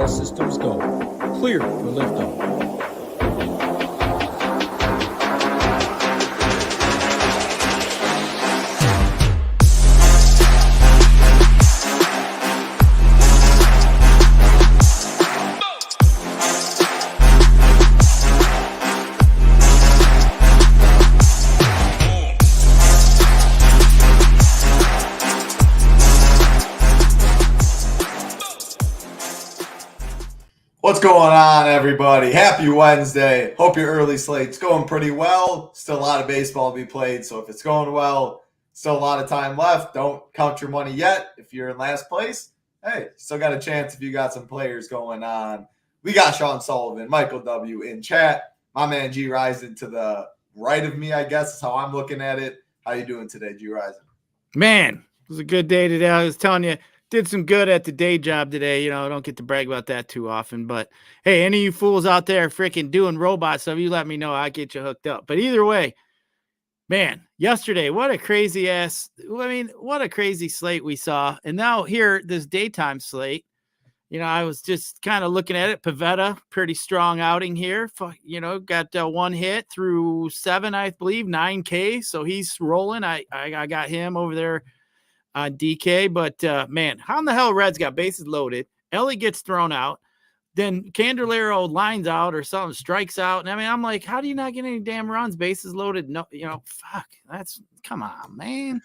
systems go. Clear for liftoff. What's going on, everybody? Happy Wednesday. Hope your early slate's going pretty well. Still a lot of baseball to be played, so if it's going well, still a lot of time left. Don't count your money yet. If you're in last place, hey, still got a chance if you got some players going on. We got Sean Sullivan, Michael W. in chat. My man Gyiraszin to the right of me, I guess is how I'm looking at it. How you doing today, Gyiraszin? Man, it was a good day today. I was telling you, did some good at the day job today. You know, I don't get to brag about that too often. But, hey, any of you fools out there freaking doing robot stuff, you let me know. I'll get you hooked up. But either way, man, yesterday, what a crazy slate we saw. And now here, this daytime slate, you know, I was just kind of looking at it. Petta, pretty strong outing here. You know, got one hit through 7, I believe, 9K. So he's rolling. I got him over there on DK, but man, how in the hell Reds got bases loaded? Ellie gets thrown out, then Candelario lines out or something, strikes out. And I mean, I'm like, how do you not get any damn runs? Bases loaded? No, you know, fuck. Come on, man.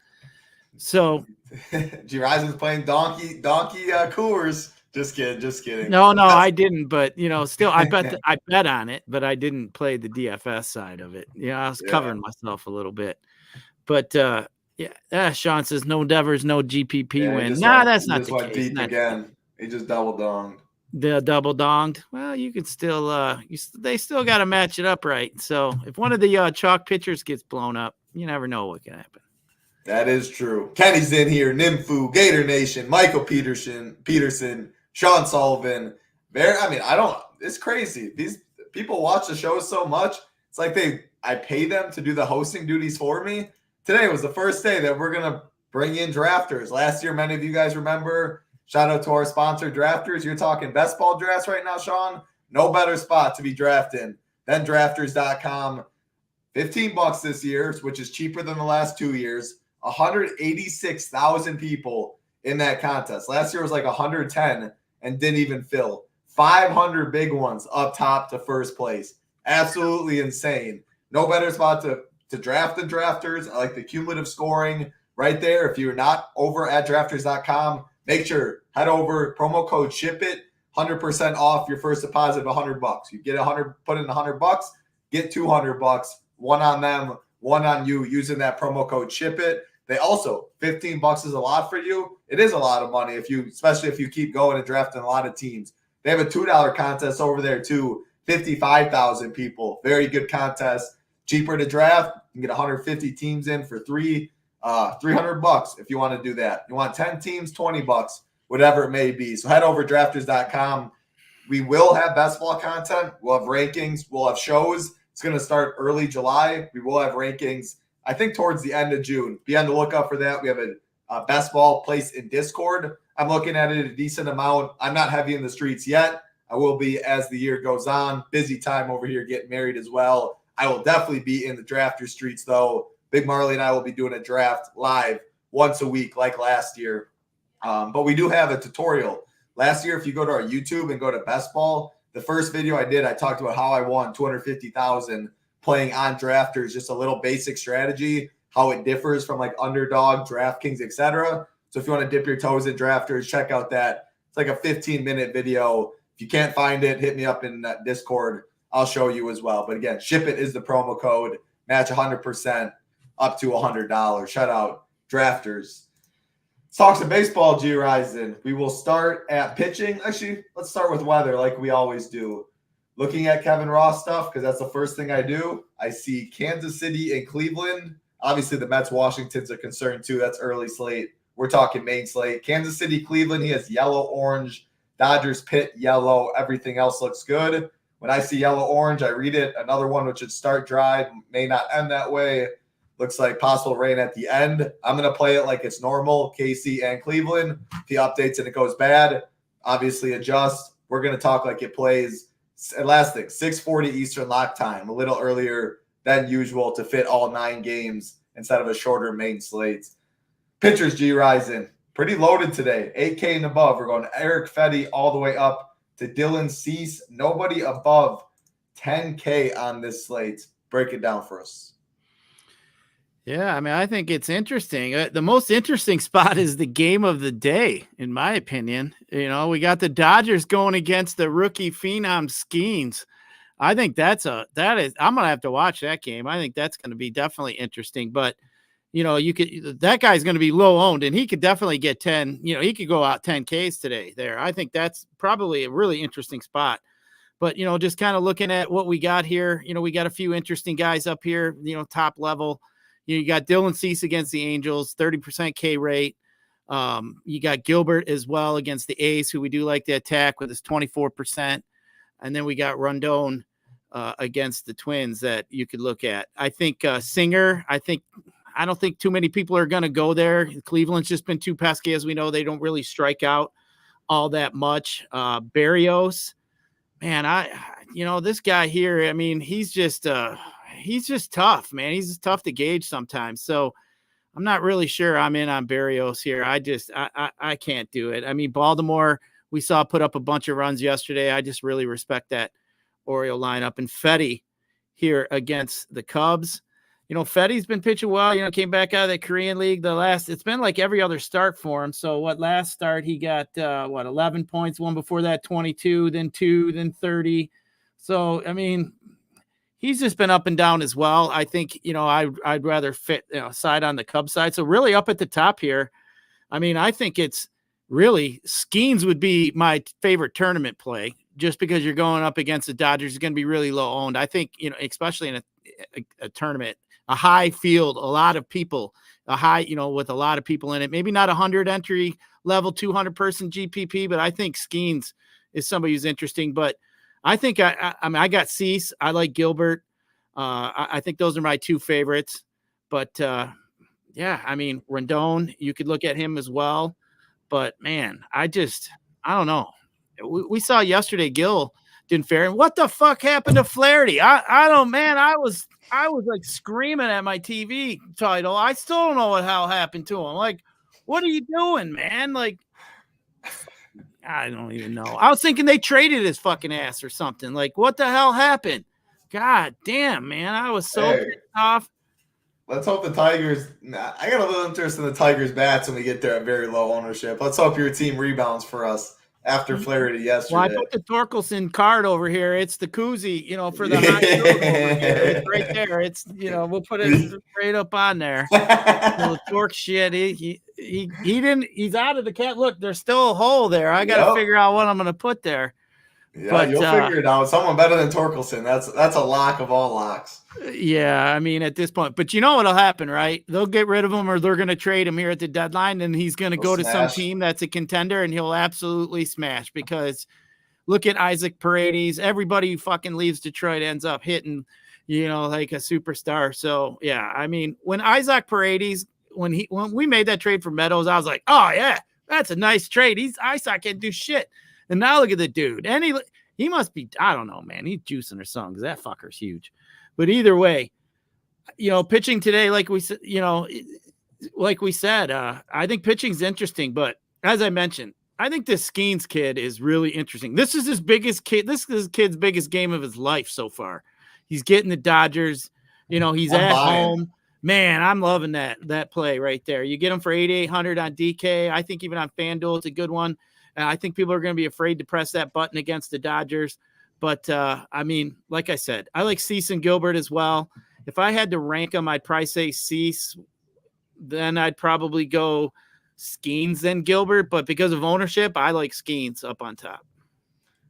So Gyiraszin's playing donkey Coors. Just kidding. No, I didn't. But you know, still, I bet on it, but I didn't play the DFS side of it. You know, I was covering myself a little bit, but. Yeah, Sean says no Devers, no GPP win. That's not the case. Deep again. He just double donged. The double donged. Well, you could still they still got to match it up right. So if one of the chalk pitchers gets blown up, you never know what can happen. That is true. Kenny's in here. Nymphu, Gator Nation, Michael Peterson, Sean Sullivan. It's crazy. These people watch the show so much. It's like I pay them to do the hosting duties for me. Today was the first day that we're going to bring in drafters. Last year, many of you guys remember, shout out to our sponsor, Drafters. You're talking best ball drafts right now, Sean. No better spot to be drafting than drafters.com. $15 this year, which is cheaper than the last 2 years. 186,000 people in that contest. Last year was like 110 and didn't even fill. 500 big ones up top to first place. Absolutely insane. No better spot to draft the drafters. I like the cumulative scoring right there. If you're not over at drafters.com, make sure head over, promo code SHIPIT, 100% off your first deposit of $100. You get 100, put in $100, get $200, one on them, one on you using that promo code SHIPIT. They also, $15 is a lot for you. It is a lot of money especially if you keep going and drafting a lot of teams. They have a $2 contest over there too. 55,000 people. Very good contest. Cheaper to draft. You can get 150 teams in for $300 if you want to do that. You want 10 teams, $20, whatever it may be. So head over drafters.com. We will have best ball content. We'll have rankings. We'll have shows. It's going to start early July. We will have rankings, I think, towards the end of June. Be on the lookout for that. We have a best ball place in Discord. I'm looking at it a decent amount. I'm not heavy in the streets yet. I will be as the year goes on. Busy time over here getting married as well. I will definitely be in the drafter streets, though. Big Marley and I will be doing a draft live once a week like last year. But we do have a tutorial. Last year, if you go to our YouTube and go to Best Ball, the first video I did, I talked about how I won $250,000 playing on drafters, just a little basic strategy, how it differs from like Underdog, DraftKings, etc. So if you want to dip your toes in drafters, check out that. It's like a 15-minute video. If you can't find it, hit me up in Discord. I'll show you as well. But again, SHIPIT is the promo code. Match 100% up to $100. Shout out drafters. Let's talk some baseball, Gyiraszin. We will start at pitching. Actually, let's start with weather like we always do. Looking at Kevin Ross stuff, because that's the first thing I do. I see Kansas City and Cleveland. Obviously, the Mets, Washington's a concern too. That's early slate. We're talking main slate. Kansas City, Cleveland, he has yellow, orange. Dodgers, Pitt, yellow. Everything else looks good. When I see yellow, orange, I read it. Another one which should start dry, may not end that way. Looks like possible rain at the end. I'm going to play it like it's normal, KC and Cleveland. If he updates and it goes bad, obviously adjust. we're going to talk like it plays. Last thing, 6:40 Eastern lock time, a little earlier than usual to fit all 9 games instead of a shorter main slate. Pitchers, Gyiraszin, pretty loaded today. 8K and above. We're going Eric Fetty all the way up to Dylan Cease. Nobody above 10K on this slate. Break it down for us. Yeah, I mean, I think it's interesting. The most interesting spot is the game of the day, in my opinion. You know, we got the Dodgers going against the rookie phenom Skeens. I think I'm going to have to watch that game. I think that's going to be definitely interesting. But, you know, that guy's going to be low owned, and he could definitely get 10. You know, he could go out 10Ks today there. I think that's probably a really interesting spot. But, you know, just kind of looking at what we got here, you know, we got a few interesting guys up here, you know, top level. You got Dylan Cease against the Angels, 30% K rate. You got Gilbert as well against the A's, who we do like to attack with his 24%. And then we got Rondon against the Twins that you could look at. I think Singer, I don't think too many people are going to go there. Cleveland's just been too pesky, as we know. They don't really strike out all that much. Berrios, man, this guy here, I mean, he's just tough, man. He's just tough to gauge sometimes. So I'm not really sure I'm in on Berrios here. I can't do it. I mean, Baltimore, we saw put up a bunch of runs yesterday. I just really respect that Oriole lineup. And Fetty here against the Cubs. You know, Fetty's been pitching well, you know, came back out of the Korean League. It's been like every other start for him. So last start he got 11 points, one before that 22, then 2, then 30. So, I mean, he's just been up and down as well. I think, you know, I'd rather side on the Cubs side. So really up at the top here, I mean, I think it's really Skeens would be my favorite tournament play just because you're going up against the Dodgers. Is going to be really low owned. I think, you know, especially in a tournament, a high field, a lot of people, with a lot of people in it, maybe not 100 entry level, 200 person GPP, but I think Skeens is somebody who's interesting. But I think I got Cease. I like Gilbert. I think those are my 2 favorites. But yeah, I mean, Rondon, you could look at him as well. But man, I don't know. We saw yesterday Gil didn't fare. And what the fuck happened to Flaherty? I don't, man. I was like screaming at my TV title. I still don't know what hell happened to him. Like, what are you doing, man? Like, I don't even know. I was thinking they traded his fucking ass or something. Like, what the hell happened? God damn, man. I was so pissed off. Let's hope the Tigers. I got a little interest in the Tigers bats when we get there at very low ownership. Let's hope your team rebounds for us after Flaherty yesterday. Well, I put the Torkelson card over here. It's the koozie, you know, for the high note over here. It's right there. It's, you know, we'll put it right up on there. The Torque shit. He didn't. He's out of the cat. Look, there's still a hole there. I got to figure out what I'm going to put there. Yeah, but you'll figure it out. Someone better than Torkelson. That's a lock of all locks. Yeah, I mean, at this point. But you know what'll happen, right? They'll get rid of him or they're going to trade him here at the deadline, and he's going to go to some team that's a contender, and he'll absolutely smash because look at Isaac Paredes. Everybody who fucking leaves Detroit ends up hitting, you know, like a superstar. So, yeah, I mean, when Isaac Paredes, when we made that trade for Meadows, I was like, oh, yeah, that's a nice trade. Isaac can't do shit. And now look at the dude. And he must be, I don't know, man. He's juicing or something because that fucker's huge. But either way, you know, pitching today, like we said, I think pitching's interesting. But as I mentioned, I think this Skeens kid is really interesting. This is his biggest kid. This is his kid's biggest game of his life so far. He's getting the Dodgers. You know, he's at home. Man, I'm loving that play right there. You get him for 8,800 on DK. I think even on FanDuel, it's a good one. I think people are going to be afraid to press that button against the Dodgers. But, I mean, like I said, I like Cease and Gilbert as well. If I had to rank them, I'd probably say Cease. Then I'd probably go Skeens, then Gilbert. But because of ownership, I like Skeens up on top.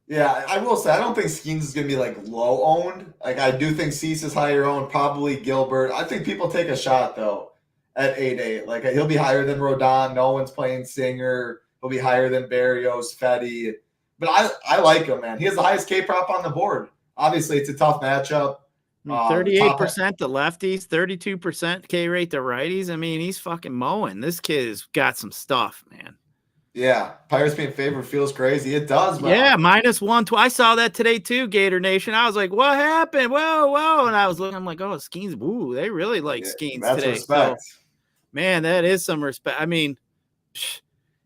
Yeah, I will say, I don't think Skeens is going to be, like, low-owned. Like, I do think Cease is higher owned, probably Gilbert. I think people take a shot, though, at 8-8. Like, he'll be higher than Rodon. No one's playing Singer. He'll be higher than Berrios, Fetty. But I like him, man. He has the highest K prop on the board. Obviously, it's a tough matchup. 38% to lefties, 32% K rate to righties. I mean, he's fucking mowing. This kid has got some stuff, man. Yeah, Pirates being favored feels crazy. It does, man. Yeah, -112. I saw that today too, Gator Nation. I was like, what happened? Whoa. And I was looking, I'm like, oh, Skeens, ooh, they really like Skeens that's today. respect. So, man, that is some respect. I mean,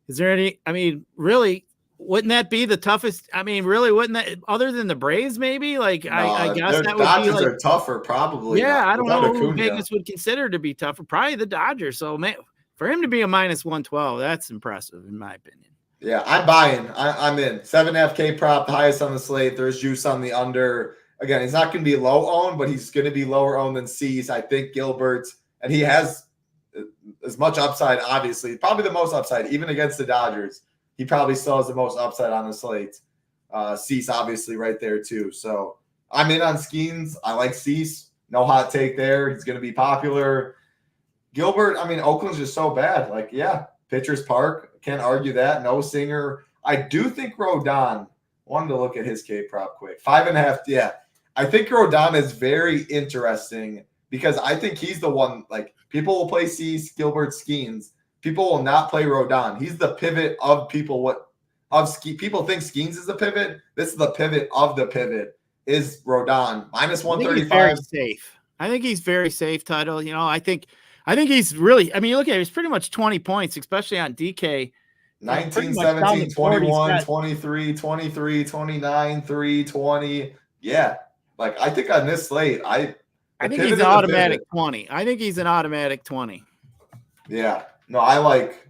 is there any, really, wouldn't that be the toughest? Really, wouldn't that, other than the Braves, maybe? Like, No, I guess that would Dodgers be like, are tougher, probably. yeah, I don't know who Acuna. Vegas would consider to be tougher. Probably the Dodgers. So, man, for him to be a -112, that's impressive, in my opinion. Yeah, I'm buying. I'm in. 7.5K prop, the highest on the slate. There's juice on the under. Again, he's not going to be low owned, but he's going to be lower owned than Cease. I think Gilbert, and he has as much upside, obviously. Probably the most upside, even against the Dodgers. He probably still has the most upside on the slate. Cease, obviously, right there, too. So I'm in on Skeens. I like Cease. No hot take there. He's going to be popular. Gilbert, Oakland's just so bad. Like, yeah, Pitcher's Park. Can't argue that. No Singer. I do think Rodon, wanted to look at his K prop quick. 5.5. Yeah. I think Rodon is very interesting because I think he's the one, like, people will play Cease, Gilbert, Skeens. People will not play Rodon. He's the pivot of people. People think Skeens is the pivot. This is the pivot of the pivot is Rodon. -135. Very safe. I think he's very safe, Title. I think he's really, you look at it, it's pretty much 20 points, especially on DK. 19, 17, 21, 23, 23, 29, 3, 20. Yeah. Like, I think on this slate, I think he's an automatic 20. I think he's an automatic 20. Yeah. No, I like,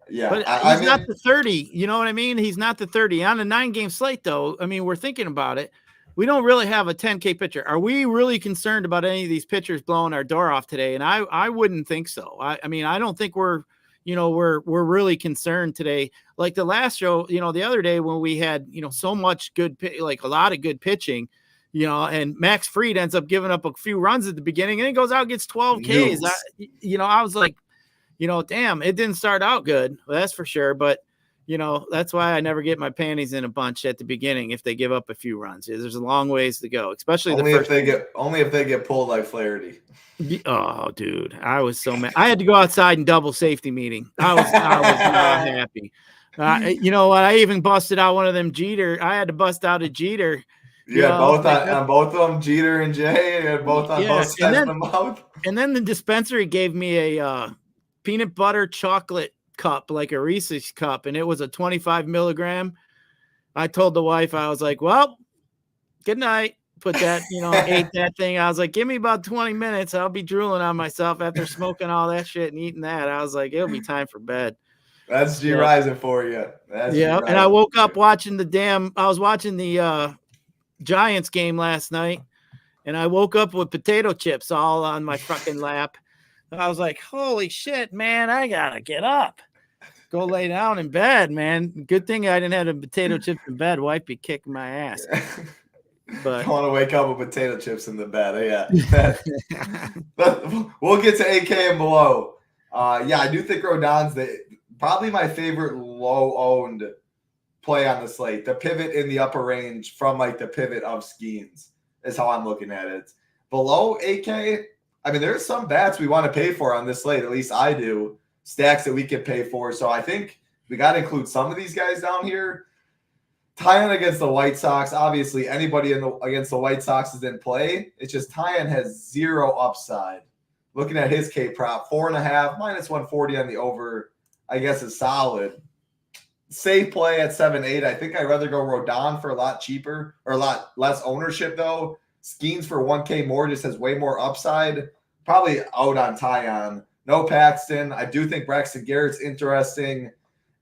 yeah. But he's not the 30. You know what I mean? He's not the 30. On a 9-game slate, though, we're thinking about it. We don't really have a 10K pitcher. Are we really concerned about any of these pitchers blowing our door off today? And I wouldn't think so. I don't think we're really concerned today. Like the last show, the other day when we had, so much good, like a lot of good pitching, and Max Fried ends up giving up a few runs at the beginning and then goes out and gets 12 Ks. I was like, damn, it didn't start out good. Well, that's for sure. But, that's why I never get my panties in a bunch at the beginning if they give up a few runs. There's a long ways to go, especially only if they get pulled like Flaherty. Oh, dude, I was so mad. I had to go outside and double safety meeting. I was not happy. You know what? I even busted out one of them Jeter. I had to bust out a Jeter. Yeah, both on both of them, Jeter and Jay, and both on both sides of the mouth. And then the dispensary gave me a peanut butter chocolate cup, like a Reese's cup, and it was a 25 milligram. I told the wife, I was like, well, good night. Put that, ate that thing. I was like, give me about 20 minutes. I'll be drooling on myself after smoking all that shit and eating that. I was like, it'll be time for bed. That's Gyiraszin for you. Yeah. And I woke up watching I was watching the Giants game last night, and I woke up with potato chips all on my fucking lap. And I was like, holy shit, man, I gotta get up. Go lay down in bed, man. Good thing I didn't have the potato chips in bed. Wife be kicking my ass. But I want to wake up with potato chips in the bed. Yeah. We'll get to 8K and below. I do think Rodon's probably my favorite low-owned play on the slate. The pivot in the upper range from like the pivot of Skeens is how I'm looking at it. Below 8K, there's some bats we want to pay for on this slate. At least I do. Stacks that we can pay for. So I think we got to include some of these guys down here. Tyon against the White Sox. Obviously, anybody against the White Sox is in play. It's just Tyon has zero upside. Looking at his K prop, 4.5, -140 on the over, I guess is solid. Safe play at 7.8. I think I'd rather go Rodon for a lot cheaper or a lot less ownership, though. Skeens for 1K more just has way more upside. Probably out on Tyon. No Paxton. I do think Braxton Garrett's interesting.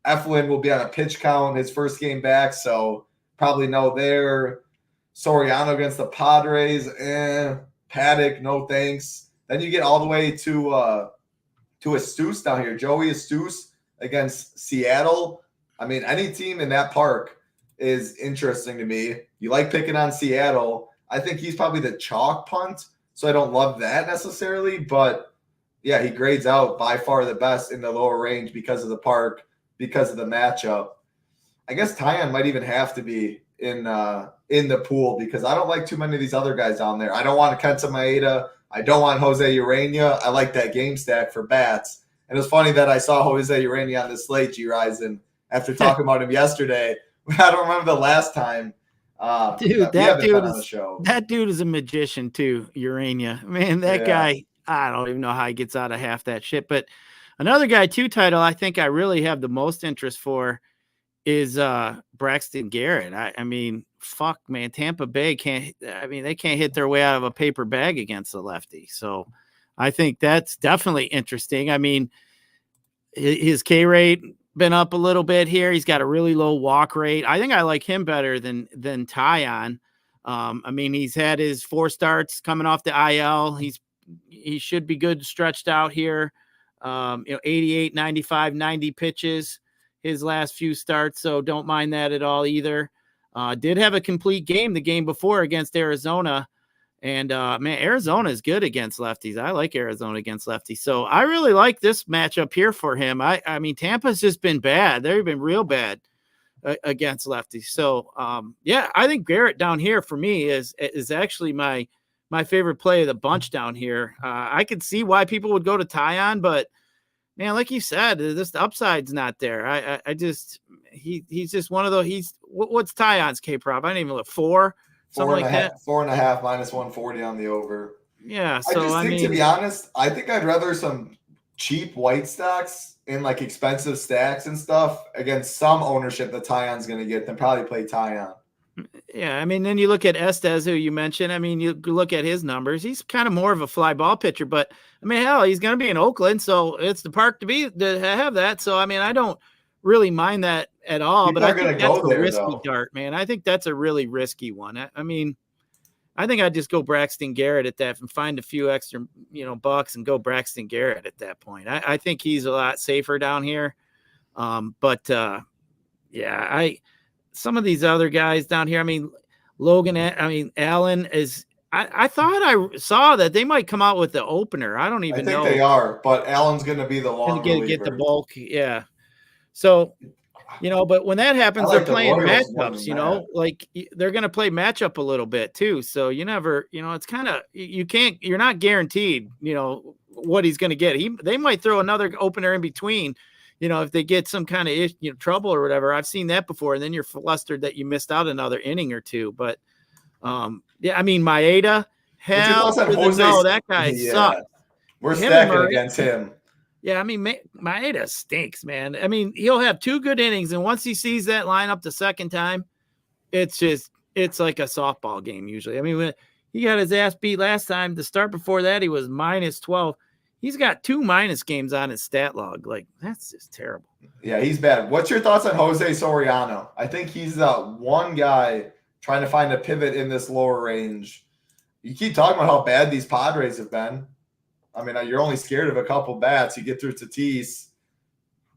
Eflin will be on a pitch count his first game back, so probably no there. Soriano against the Padres. Paddock, no thanks. Then you get all the way to Astuse down here. Joey Astuse against Seattle. Any team in that park is interesting to me. You like picking on Seattle. I think he's probably the chalk punt, so I don't love that necessarily. But, yeah, he grades out by far the best in the lower range because of the park, because of the matchup. I guess Tyon might even have to be in the pool because I don't like too many of these other guys down there. I don't want Kenta Maeda. I don't want Jose Urena. I like that game stack for bats. And it's funny that I saw Jose Urena on the slate, Gyiraszin, after talking about him yesterday. I don't remember the last time. Dude, that dude is a magician too, Urania. Man, that guy, I don't even know how he gets out of half that shit. But another guy too, title I think I really have the most interest for is Braxton Garrett. I mean, fuck, man, Tampa Bay they can't hit their way out of a paper bag against the lefty. So I think that's definitely interesting. I mean, his K rate been up a little bit here. He's got a really low walk rate. I think I like him better than Tyon. I mean, he's had his 4 starts coming off the IL. He should be good stretched out here. 88, 95, 90 pitches his last few starts, so don't mind that at all either. Did have a complete game the game before against Arizona. And, man, Arizona is good against lefties. I like Arizona against lefties. So I really like this matchup here for him. I mean, Tampa's just been bad. They've been real bad against lefties. So, yeah, I think Garrett down here for me is actually my favorite play of the bunch down here. I could see why people would go to Tyon, but, man, like you said, this upside's not there. He's just one of those. What's Tyon's K prop? I didn't even look. 4. Something like that. 4.5 minus 140 on the over. Yeah. So I think, to be honest, I think I'd rather some cheap white stocks in like expensive stacks and stuff against some ownership that Tyon's going to get than probably play Tyon. Yeah. I mean, then you look at Estes, who you mentioned. I mean, you look at his numbers. He's kind of more of a fly ball pitcher, but I mean, hell, he's going to be in Oakland, so it's the park to have that. So I mean, I don't really mind that at all, but I think that's a risky dart, man. I think that's a really risky one. I mean, I think I'd just go Braxton Garrett at that and find a few extra, bucks and go Braxton Garrett at that point. I think he's a lot safer down here. Yeah, some of these other guys down here, I mean, Allen is, I thought I saw that they might come out with the opener. I don't even know. I think they are, but Allen's going to be the long reliever. Get the bulk. Yeah. So, but when that happens, they're playing matchups, like they're going to play matchup a little bit too. So you never, it's kind of, you're not guaranteed, what he's going to get. They might throw another opener in between, if they get some kind of trouble or whatever. I've seen that before. And then you're flustered that you missed out another inning or two. But yeah, I mean, Maeda, that guy sucks. We're stacking against him. Yeah, I mean, Maeda stinks, man. I mean, he'll have 2 good innings, and once he sees that lineup the second time, it's like a softball game usually. I mean, when he got his ass beat last time, the start before that, he was minus 12. He's got 2 minus games on his stat log. Like, that's just terrible. Yeah, he's bad. What's your thoughts on Jose Soriano? I think he's one guy trying to find a pivot in this lower range. You keep talking about how bad these Padres have been. I mean, you're only scared of a couple bats. You get through Tatis.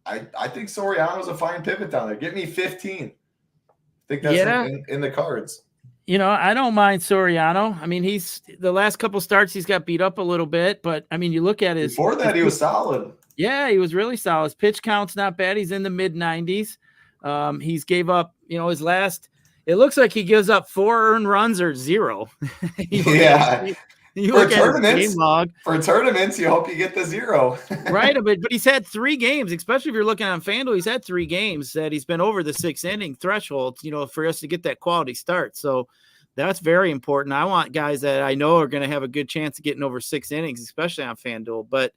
I think Soriano's a fine pivot down there. Get me 15. I think that's in the cards. I don't mind Soriano. I mean, he's the last couple starts, he's got beat up a little bit. But, I mean, you look at his – Before that, he was solid. Yeah, he was really solid. His pitch count's not bad. He's in the mid-90s. He's gave up, his last – it looks like he gives up 4 earned runs or 0. Yeah. For tournaments, you hope you get the 0. Right, but he's had 3 games, especially if you're looking on FanDuel. He's had 3 games that he's been over the 6 inning threshold, for us to get that quality start. So that's very important. I want guys that I know are going to have a good chance of getting over 6 innings, especially on FanDuel. But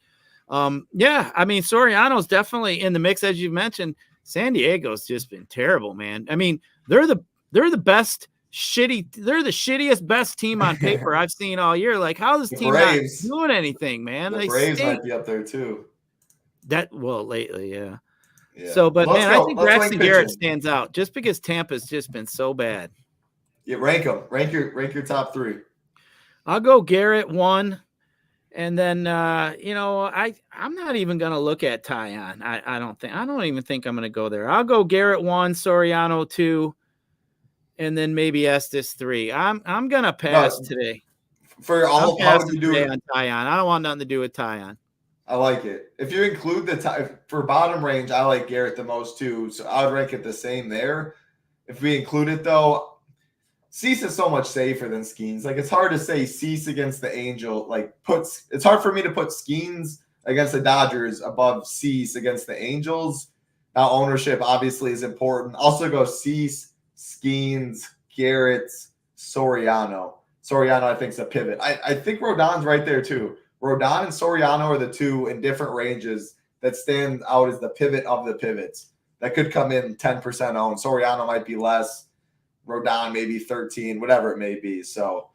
yeah, I mean, Soriano's definitely in the mix, as you mentioned. San Diego's just been terrible, man. I mean, they're the best. They're the shittiest best team on paper I've seen all year. Like, how is this team not doing anything, man? The Braves might be up there too. Lately, yeah. So, but man, I think Braxton Garrett stands out just because Tampa's just been so bad. Yeah, rank them. Rank your top 3. I'll go Garrett 1, and then I'm not even gonna look at Tyon. I don't even think I'm gonna go there. I'll go Garrett 1, Soriano 2. And then maybe Estes 3. I'm gonna pass today. For all, how would you do it on Tyon? I don't want nothing to do with Tyon. I like it. If you include for bottom range, I like Garrett the most too. So I would rank it the same there. If we include it though, Cease is so much safer than Skeens. Like, it's hard to say Cease against the Angel. It's hard for me to put Skeens against the Dodgers above Cease against the Angels. Now, ownership obviously is important. Also go Cease, Skeens, Garrett, Soriano. Soriano, I think, is a pivot. I think Rodon's right there too. Rodon and Soriano are the two in different ranges that stand out as the pivot of the pivots. That could come in 10% owned. Soriano might be less. Rodon maybe 13, whatever it may be. So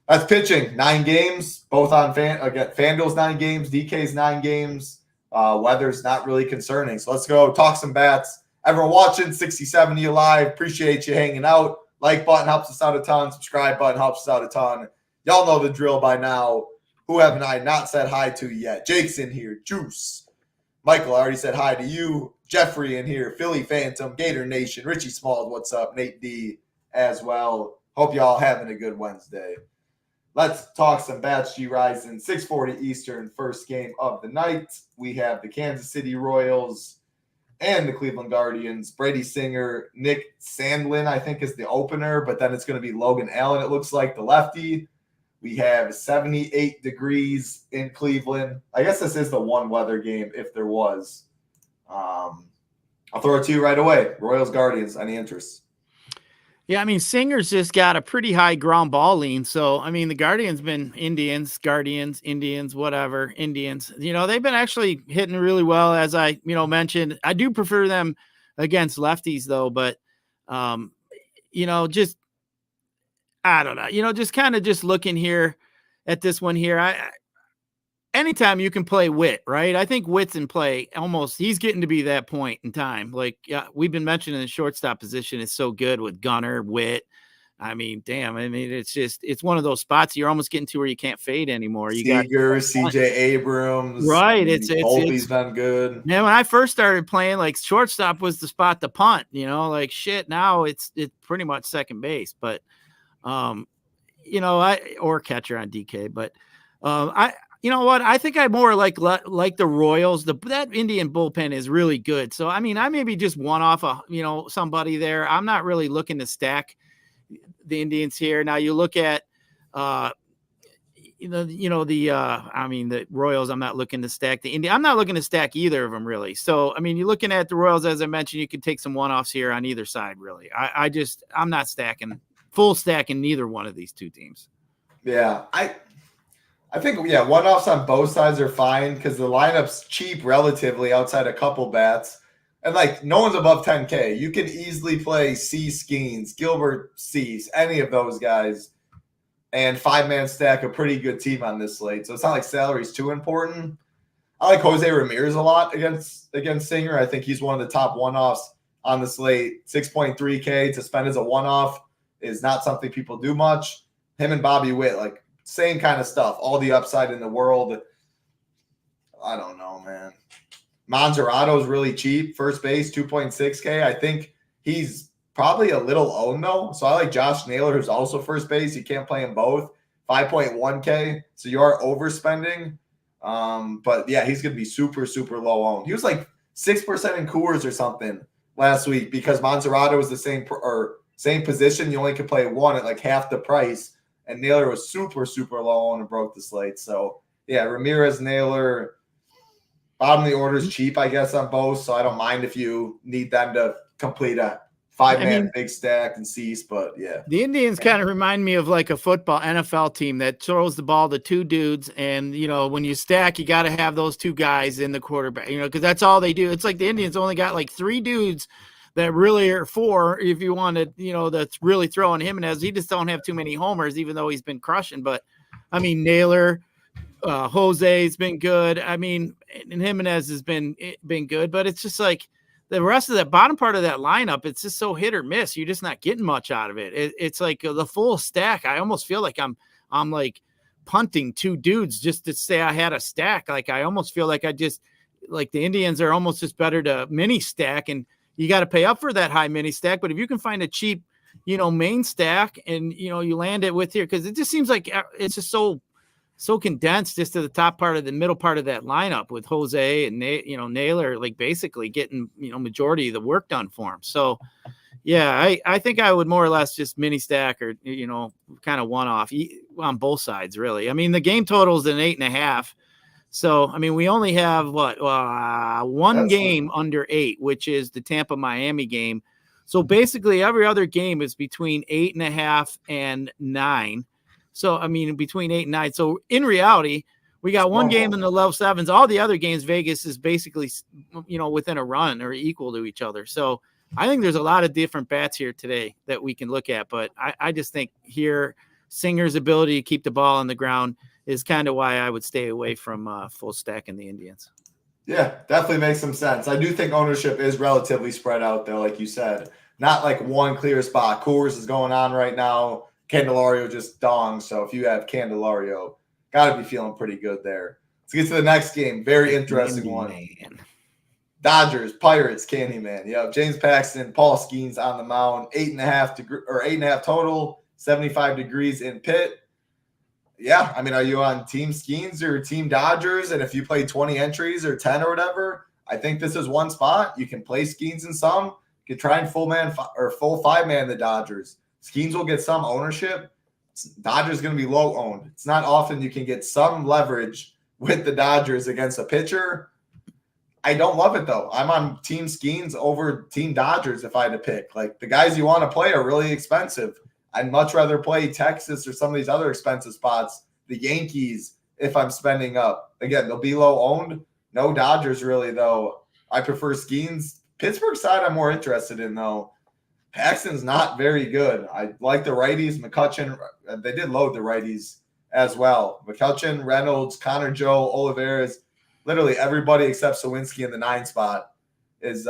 that's pitching. 9 games, both on FanDuel's 9 games, DK's 9 games. Weather's not really concerning. So let's go talk some bats. Everyone watching, 60-70 live. Appreciate you hanging out. Like button helps us out a ton. Subscribe button helps us out a ton. Y'all know the drill by now. Who haven't I not said hi to yet? Jake's in here. Juice. Michael, I already said hi to you. Jeffrey in here. Philly Phantom. Gator Nation. Richie Smalls, what's up? Nate D as well. Hope y'all having a good Wednesday. Let's talk some bats. Gyiraszin, 6:40 Eastern, first game of the night. We have the Kansas City Royals and the Cleveland Guardians. Brady Singer, Nick Sandlin, I think, is the opener, but then it's going to be Logan Allen, it looks like, the lefty. We have 78 degrees in Cleveland. I guess this is the one weather game if there was. I'll throw it to you right away. Royals, Guardians, any interest? Yeah, I mean, Singer's just got a pretty high ground ball lean. So, I mean, the Guardians been Indians, Guardians, Indians, whatever, Indians. They've been actually hitting really well, as I, mentioned. I do prefer them against lefties, though. But, just, I don't know. Just kind of just looking here at this one here. Anytime you can play Witt, right? I think Witt's in play almost. He's getting to be that point in time. Like we've been mentioning, the shortstop position is so good with Gunnar, Witt. I mean, damn. I mean, it's one of those spots you're almost getting to where you can't fade anymore. You Seager, CJ Abrams, right? Volpe's been good. Man, when I first started playing, like shortstop was the spot to punt. Like shit. Now it's pretty much second base, but or catcher on DK, but you know what? I think I more like the Royals. That Indian bullpen is really good. So, I mean, I maybe just one off somebody there. I'm not really looking to stack the Indians here. Now you look at, the Royals. I'm not looking to stack the Indian. I'm not looking to stack either of them really. So, I mean, you're looking at the Royals, as I mentioned, you could take some one-offs here on either side. Really. I'm not full stacking neither one of these two teams. Yeah. I think, one-offs on both sides are fine because the lineup's cheap relatively outside a couple bats. And, no one's above 10K. You can easily play Skeens, Gilbert Cease, any of those guys, and 5-man stack a pretty good team on this slate. So it's not like salary's too important. I like Jose Ramirez a lot against Singer. I think he's one of the top one-offs on the slate. 6.3K to spend as a one-off is not something people do much. Him and Bobby Witt, same kind of stuff. All the upside in the world. I don't know, man. Monserrato's really cheap. First base, 2.6K. I think he's probably a little owned, though. So I like Josh Naylor, who's also first base. You can't play them both. 5.1K. So you are overspending. But, yeah, he's going to be super, super low owned. He was 6% in Coors or something last week because Monserrato was the same position. You only could play one at half the price. And Naylor was super, super low on and broke the slate. So, yeah, Ramirez, Naylor, bottom of the order is cheap, I guess, on both. So I don't mind if you need them to complete a 5-man big stack and Cease. But, yeah. The Indians kind of remind me of a football NFL team that throws the ball to two dudes. And, when you stack, you got to have those two guys in the quarterback, because that's all they do. It's like the Indians only got 3 dudes that really are 4 if you wanted, that's really throwing Jimenez. He just don't have too many homers, even though he's been crushing. But, I mean, Naylor, Jose's been good. I mean, and Jimenez has been good. But it's just the rest of that bottom part of that lineup, it's just so hit or miss. You're just not getting much out of it. It's like the full stack. I almost feel like I'm punting 2 dudes just to say I had a stack. I almost feel like the Indians are almost just better to mini stack, and you got to pay up for that high mini stack. But if you can find a cheap, main stack and, you land it with here, because it just seems like it's just so condensed just to the top part of the middle part of that lineup with Jose and, Naylor, basically getting, majority of the work done for him. So, yeah, I think I would more or less just mini stack or, kind of one off on both sides, really. I mean, the game total is an 8.5. So, I mean, we only have one That's game under 8, which is the Tampa Miami game. So basically every other game is between 8.5 and 9. So, I mean, between 8 and 9. So in reality, we got one game in the low 7s. All the other games, Vegas is basically, within a run or equal to each other. So I think there's a lot of different bats here today that we can look at. But I just think here, Singer's ability to keep the ball on the ground is kind of why I would stay away from full stack in the Indians. Yeah, definitely makes some sense. I do think ownership is relatively spread out, though, like you said. Not like one clear spot. Coors is going on right now. Candelario just donged. So if you have Candelario, got to be feeling pretty good there. Let's get to the next game. Very interesting one. Dodgers, Pirates, Candyman. Yeah, James Paxton, Paul Skeens on the mound. 8.5 total, 75 degrees in pit. Yeah, I mean, are you on Team Skeens or Team Dodgers? And if you play 20 entries or 10 or whatever, I think this is one spot. You can play Skeens in some. You can try and full 5-man the Dodgers. Skeens will get some ownership. Dodgers going to be low owned. It's not often you can get some leverage with the Dodgers against a pitcher. I don't love it, though. I'm on Team Skeens over Team Dodgers if I had to pick. Like, the guys you want to play are really expensive. I'd much rather play Texas or some of these other expensive spots, the Yankees, if I'm spending up. Again, they'll be low owned. No Dodgers really, though. I prefer Skeens. Pittsburgh side I'm more interested in, though. Paxton's not very good. I like the righties. McCutchen, they did load the righties as well. McCutchen, Reynolds, Connor Joe, Olivares, literally everybody except Sawinski in the 9 spot is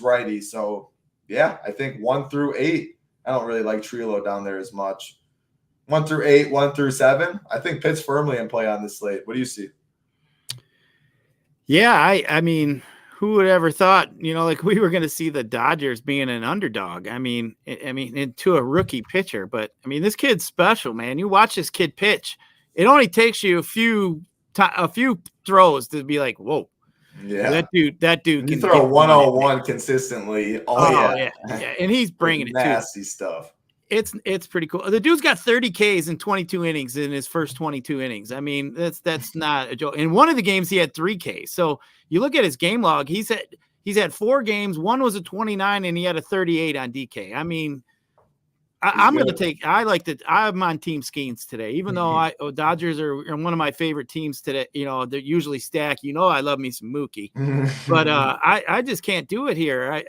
righty. So, yeah, I think 1 through 8. I don't really like Trillo down there as much. 1 through 8, 1 through 7. I think Pitt's firmly in play on this slate. What do you see? Yeah, I mean, who would ever thought, like we were going to see the Dodgers being an underdog? I mean, to a rookie pitcher. But, I mean, this kid's special, man. You watch this kid pitch. It only takes you a few throws to be like, whoa. Yeah, that dude you can throw 101 consistently. Yeah, and he's bringing it nasty stuff. It's pretty cool. The dude's got 30 Ks in 22 innings in his first 22 innings. I mean, that's not a joke. In one of the games, he had 3 Ks. So you look at his game log. He's had 4 games. One was a 29, and he had a 38 on DK. I mean, I'm going to take. I'm on Team Skeens today, even though Dodgers are one of my favorite teams today. They're usually stacked. I love me some Mookie, but I just can't do it here. I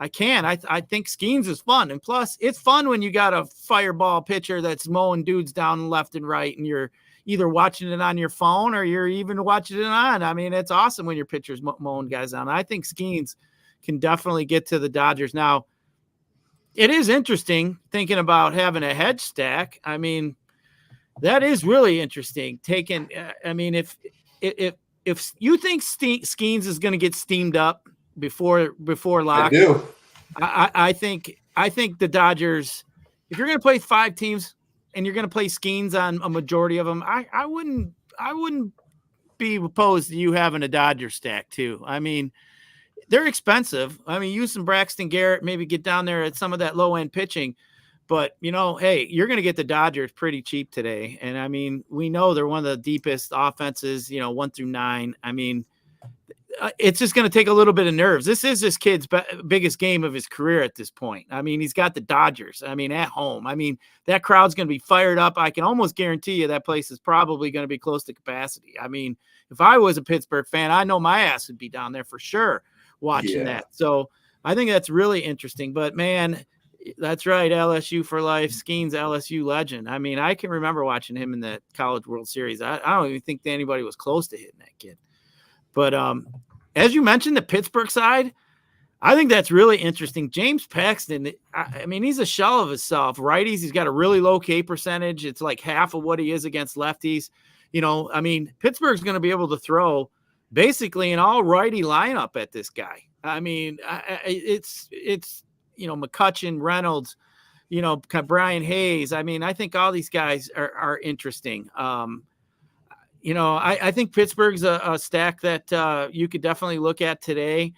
can't. I think Skeens is fun, and plus it's fun when you got a fireball pitcher that's mowing dudes down left and right, and you're either watching it on your phone or you're even watching it on. I mean, it's awesome when your pitcher's mowing guys down. I think Skeens can definitely get to the Dodgers now. It is interesting thinking about having a hedge stack. I mean, that is really interesting. If you think Skeens is going to get steamed up before lock, I do. I think the Dodgers. If you're going to play 5 teams and you're going to play Skeens on a majority of them, I wouldn't be opposed to you having a Dodger stack too. I mean, they're expensive. I mean, use some Braxton Garrett, maybe get down there at some of that low end pitching. But, hey, you're going to get the Dodgers pretty cheap today. And, I mean, we know they're one of the deepest offenses, 1 through 9. I mean, it's just going to take a little bit of nerves. This is this kid's biggest game of his career at this point. I mean, he's got the Dodgers. I mean, at home. I mean, that crowd's going to be fired up. I can almost guarantee you that place is probably going to be close to capacity. I mean, if I was a Pittsburgh fan, I know my ass would be down there for sure watching that. So I think that's really interesting. But, man, that's right, LSU for life. Skeens, LSU legend. I mean, I can remember watching him in the College World Series. I don't even think anybody was close to hitting that kid. But as you mentioned, the Pittsburgh side, I think that's really interesting. James Paxton, I mean, he's a shell of himself. Righties, he's got a really low K percentage. It's like half of what he is against lefties. I mean, Pittsburgh's going to be able to throw basically an all righty lineup at this guy. I mean, it's McCutchen, Reynolds, Brian Hayes. I mean, I think all these guys are interesting. I think Pittsburgh's a stack that you could definitely look at today.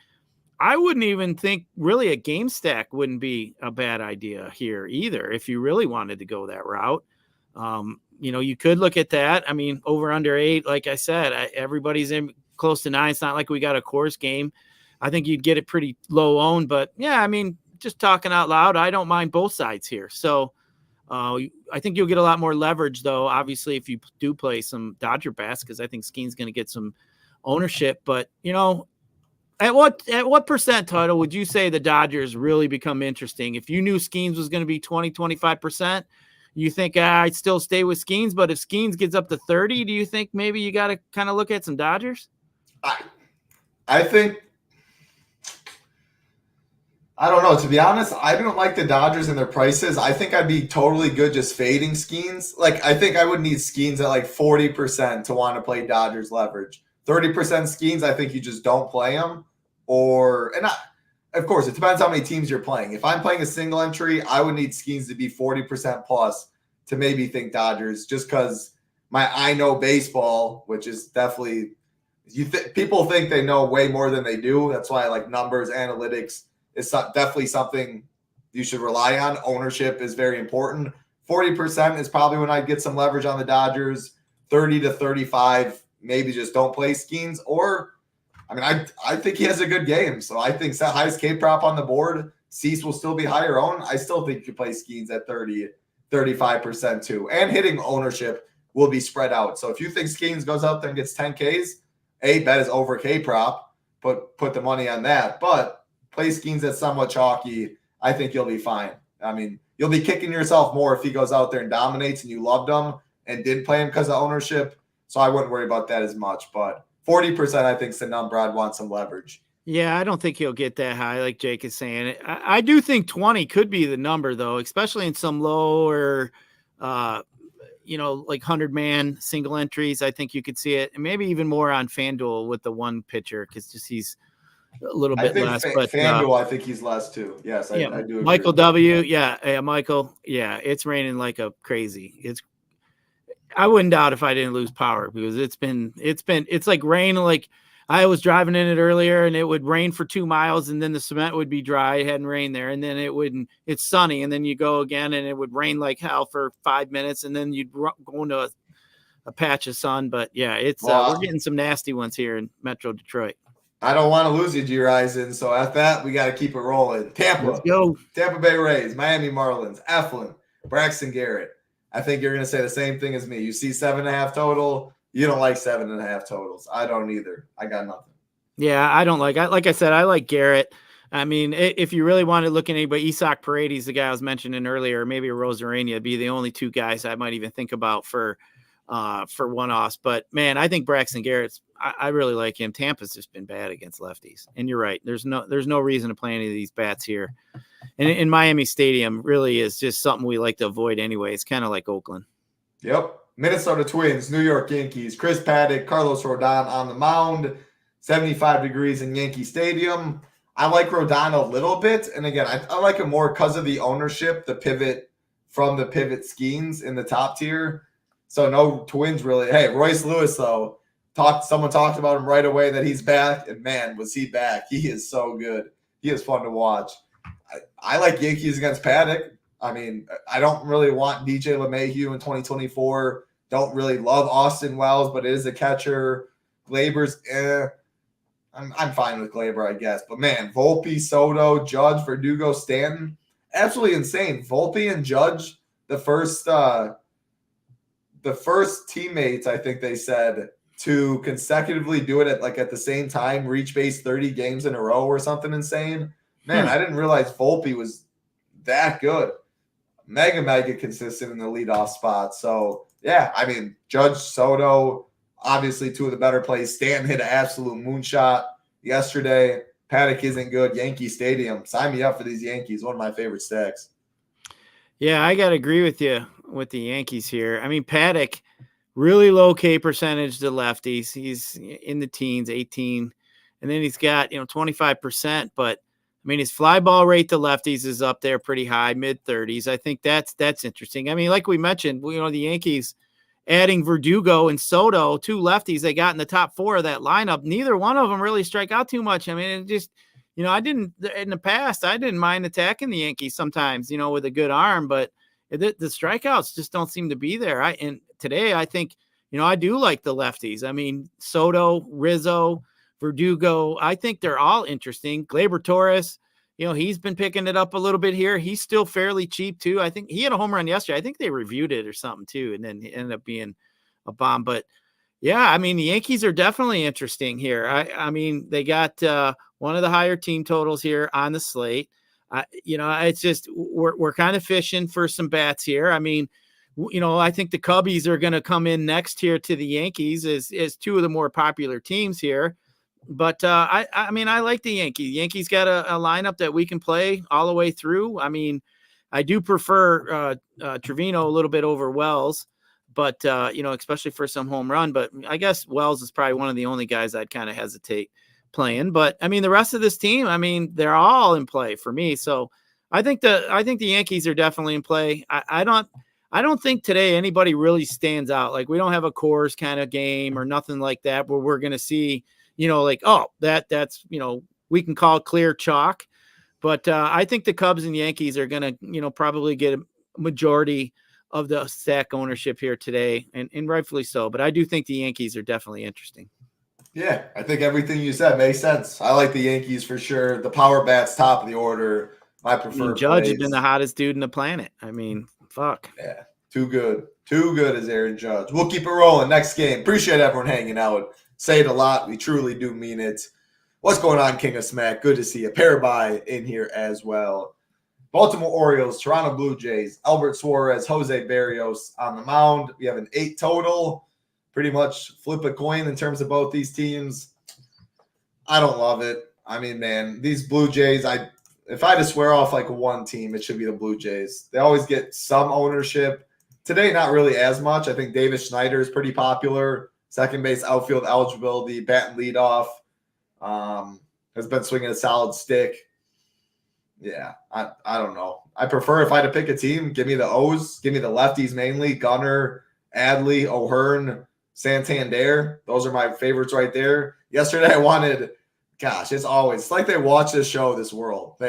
I wouldn't even think really a game stack wouldn't be a bad idea here either if you really wanted to go that route. you could look at that. I mean, over under 8, like I said, everybody's in close to 9. It's not like we got a course game. I think you'd get it pretty low owned, but yeah, I mean, just talking out loud, I don't mind both sides here. So I think you'll get a lot more leverage, though, obviously, if you do play some Dodger bats, because I think Skeen's going to get some ownership. But, at what percent title would you say the Dodgers really become interesting? If you knew Skeens was going to be 20, 25%, you think I'd still stay with Skeens, but if Skeens gets up to 30, do you think maybe you got to kind of look at some Dodgers? I think, I don't know. To be honest, I don't like the Dodgers and their prices. I think I'd be totally good just fading Skeens. Like, I think I would need Skeens at like 40% to want to play Dodgers leverage. 30% Skeens, I think you just don't play them. Of course, it depends how many teams you're playing. If I'm playing a single entry, I would need Skeens to be 40% plus to maybe think Dodgers, just because I know baseball, which is definitely, people think they know way more than they do. That's why I like numbers, analytics. It's definitely something you should rely on. Ownership is very important. 40% is probably when I'd get some leverage on the Dodgers. 30 to 35, maybe just don't play Skeens. Or, I mean, I think he has a good game. So I think the highest K prop on the board. Cease will still be higher owned. I still think you could play Skeens at 30, 35% too. And hitting ownership will be spread out. So if you think Skeens goes out there and gets 10 Ks, bet is over K prop. Put the money on that. But play Skeens that's somewhat chalky, I think you'll be fine. I mean, you'll be kicking yourself more if he goes out there and dominates and you loved him and didn't play him because of ownership. So I wouldn't worry about that as much. But 40%, I think, is the number I'd want some leverage. Yeah, I don't think he'll get that high, like Jake is saying. I do think 20 could be the number, though, especially in some lower, like 100-man single entries. I think you could see it, and maybe even more on FanDuel with the one pitcher, because just he's a little bit less. But FanDuel, I think he's less too. Yes, I do agree. Michael W. Yeah, Michael. Yeah, it's raining like a crazy. I wouldn't doubt if I didn't lose power, because it's like rain. Like, I was driving in it earlier and it would rain for 2 miles and then the cement would be dry. It hadn't rained there. And then it's sunny. And then you go again and it would rain like hell for 5 minutes. And then you'd go into a patch of sun. But yeah, we're getting some nasty ones here in Metro Detroit. I don't want to lose you, Gyiraszin. So at that, we got to keep it rolling. Let's go. Tampa Bay Rays, Miami Marlins, Eflin, Braxton Garrett. I think you're going to say the same thing as me. You see 7.5 total. You don't like 7.5 totals. I don't either. I got nothing. Yeah, I don't like I said, I like Garrett. I mean, if you really want to look at anybody, Isak Paredes, the guy I was mentioning earlier, maybe Rosarania, be the only two guys I might even think about for one-offs. But man, I think Braxton Garrett's, I really like him. Tampa's just been bad against lefties. And you're right. There's no reason to play any of these bats here. And in Miami Stadium really is just something we like to avoid anyway. It's kind of like Oakland. Yep. Minnesota Twins, New York Yankees, Chris Paddock, Carlos Rodon on the mound, 75 degrees in Yankee Stadium. I like Rodon a little bit. And again, I like him more because of the ownership, the pivot from the pivot schemes in the top tier. So no Twins really. Hey, Royce Lewis, though, someone talked about him right away that he's back. And man, was he back. He is so good. He is fun to watch. I like Yankees against Paddock. I mean, I don't really want DJ LeMahieu in 2024. Don't really love Austin Wells, but it is a catcher. Glaber's, I'm fine with Glaber, I guess. But man, Volpe, Soto, Judge, Verdugo, Stanton, absolutely insane. Volpe and Judge, the first teammates, I think they said, to consecutively do it at the same time, reach base 30 games in a row or something insane. Man, I didn't realize Volpe was that good. Mega consistent in the leadoff spot. So, yeah, I mean, Judge, Soto, obviously two of the better plays. Stanton hit an absolute moonshot yesterday. Paddock isn't good. Yankee Stadium. Sign me up for these Yankees. One of my favorite stacks. Yeah, I got to agree with you with the Yankees here. I mean, Paddock, really low K percentage to lefties. He's in the teens, 18. And then he's got, 25%, but I mean, his fly ball rate to lefties is up there pretty high, mid-30s. I think that's interesting. I mean, like we mentioned, the Yankees adding Verdugo and Soto, two lefties they got in the top 4 of that lineup. Neither one of them really strike out too much. I mean, it just, I didn't mind attacking the Yankees sometimes, with a good arm, but the strikeouts just don't seem to be there. And today, I think, I do like the lefties. I mean, Soto, Rizzo, Verdugo, I think they're all interesting. Gleyber Torres, he's been picking it up a little bit here. He's still fairly cheap too. I think he had a home run yesterday. I think they reviewed it or something too, and then it ended up being a bomb. But yeah, I mean, the Yankees are definitely interesting here. I mean, they got one of the higher team totals here on the slate. It's just we're kind of fishing for some bats here. I mean, I think the Cubbies are going to come in next here to the Yankees as two of the more popular teams here. But I mean, I like the Yankees. Yankees got a lineup that we can play all the way through. I mean, I do prefer Trevino a little bit over Wells, but especially for some home run. But I guess Wells is probably one of the only guys I'd kind of hesitate playing. But I mean, the rest of this team, I mean, they're all in play for me. So I think the Yankees are definitely in play. I don't think today anybody really stands out. Like, we don't have a Coors kind of game or nothing like that where we're going to see, that's we can call clear chalk. But I think the Cubs and Yankees are going to, probably get a majority of the stack ownership here today, and rightfully so. But I do think the Yankees are definitely interesting. Yeah, I think everything you said makes sense. I like the Yankees for sure. The power bats, top of the order. My preferred Judge plays. has been the hottest dude in the planet. I mean, fuck. Yeah, too good. Too good as Aaron Judge. We'll keep it rolling. Next game. Appreciate everyone hanging out. Say it a lot. We truly do mean it. What's going on, King of Smack? Good to see you. Parabai in here as well. Baltimore Orioles, Toronto Blue Jays, Albert Suarez, Jose Barrios on the mound. We have an 8 total. Pretty much flip a coin in terms of both these teams. I don't love it. I mean, man, these Blue Jays, if I had to swear off like one team, it should be the Blue Jays. They always get some ownership. Today, not really as much. I think Davis Schneider is pretty popular. Second base outfield eligibility, bat and leadoff. Has been swinging a solid stick. Yeah, I don't know. I prefer, if I had to pick a team, give me the O's. Give me the lefties mainly. Gunnar, Adley, O'Hearn, Santander. Those are my favorites right there. Yesterday I wanted, it's like they watch this show, This World.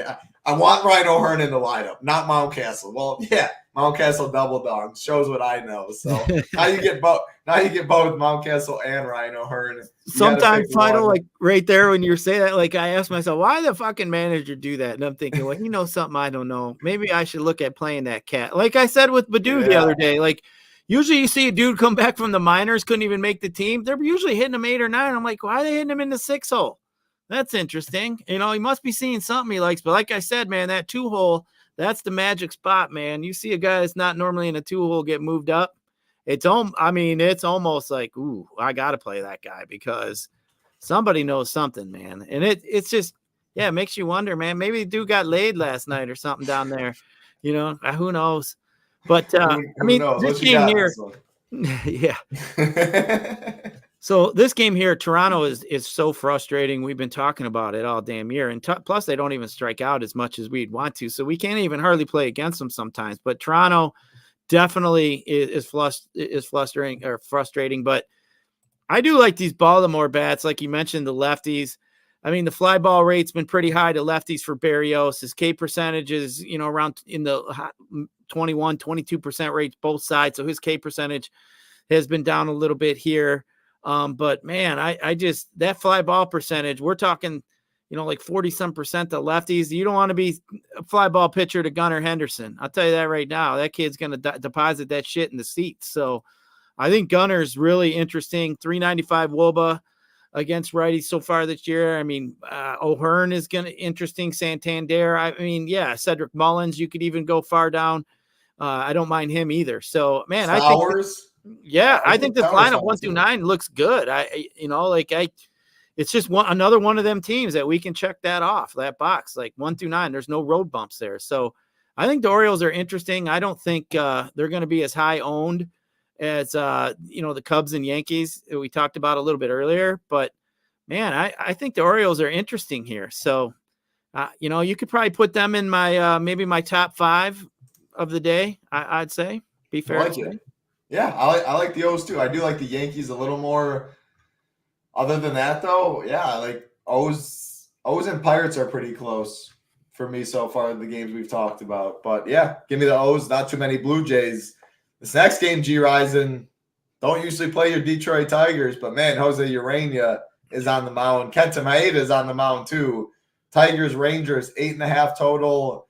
I want Ryan O'Hearn in the lineup, not Mountcastle. Well, yeah, Mountcastle double dog shows what I know. So now you get both. Now you get both Mountcastle and Ryan O'Hearn. Sometimes, Fido, like right there when you say that, like I ask myself, why the fucking manager do that? And I'm thinking, well, something I don't know. Maybe I should look at playing that cat. Like I said with Badu the other day, like usually you see a dude come back from the minors, couldn't even make the team. They're usually hitting him 8 or 9. I'm like, why are they hitting him in the 6 hole? That's interesting. He must be seeing something he likes. But like I said, man, that 2 hole, that's the magic spot, man. You see a guy that's not normally in a 2 hole get moved up. It's almost like, ooh, I got to play that guy because somebody knows something, man. And it's just, it makes you wonder, man. Maybe the dude got laid last night or something down there. Who knows? But this game here, yeah. So this game here, Toronto is so frustrating. We've been talking about it all damn year. And plus, they don't even strike out as much as we'd want to. So we can't even hardly play against them sometimes. But Toronto definitely is frustrating. But I do like these Baltimore bats. Like you mentioned, the lefties. I mean, the fly ball rate's been pretty high to lefties for Barrios. His K percentage is, around in the 21, 22% range, both sides. So his K percentage has been down a little bit here. But man, I just, that fly ball percentage, we're talking, like 40-some percent to lefties. You don't want to be a fly ball pitcher to Gunnar Henderson. I'll tell you that right now. That kid's going to deposit that shit in the seats. So I think Gunnar's really interesting. 395 WOBA against righties so far this year. I mean, O'Hearn is interesting. Santander. I mean, yeah, Cedric Mullins, you could even go far down. I don't mind him either. So man, Flowers. I think this lineup 1 through 9 looks good. It's just another one of them teams that we can check that off, that box, like 1 through 9. There's no road bumps there. So I think the Orioles are interesting. I don't think they're going to be as high owned as, the Cubs and Yankees that we talked about a little bit earlier. But man, I think the Orioles are interesting here. So, you could probably put them in my, maybe my top 5 of the day. I'd say, be fair. I like it. Yeah, I like the O's too. I do like the Yankees a little more. Other than that, though, yeah, I like O's and Pirates are pretty close for me so far in the games we've talked about. But yeah, give me the O's. Not too many Blue Jays. This next game, Gyiraszin, don't usually play your Detroit Tigers, but man, Jose Urena is on the mound. Kenta Maeda is on the mound too. Tigers, Rangers, 8.5 total.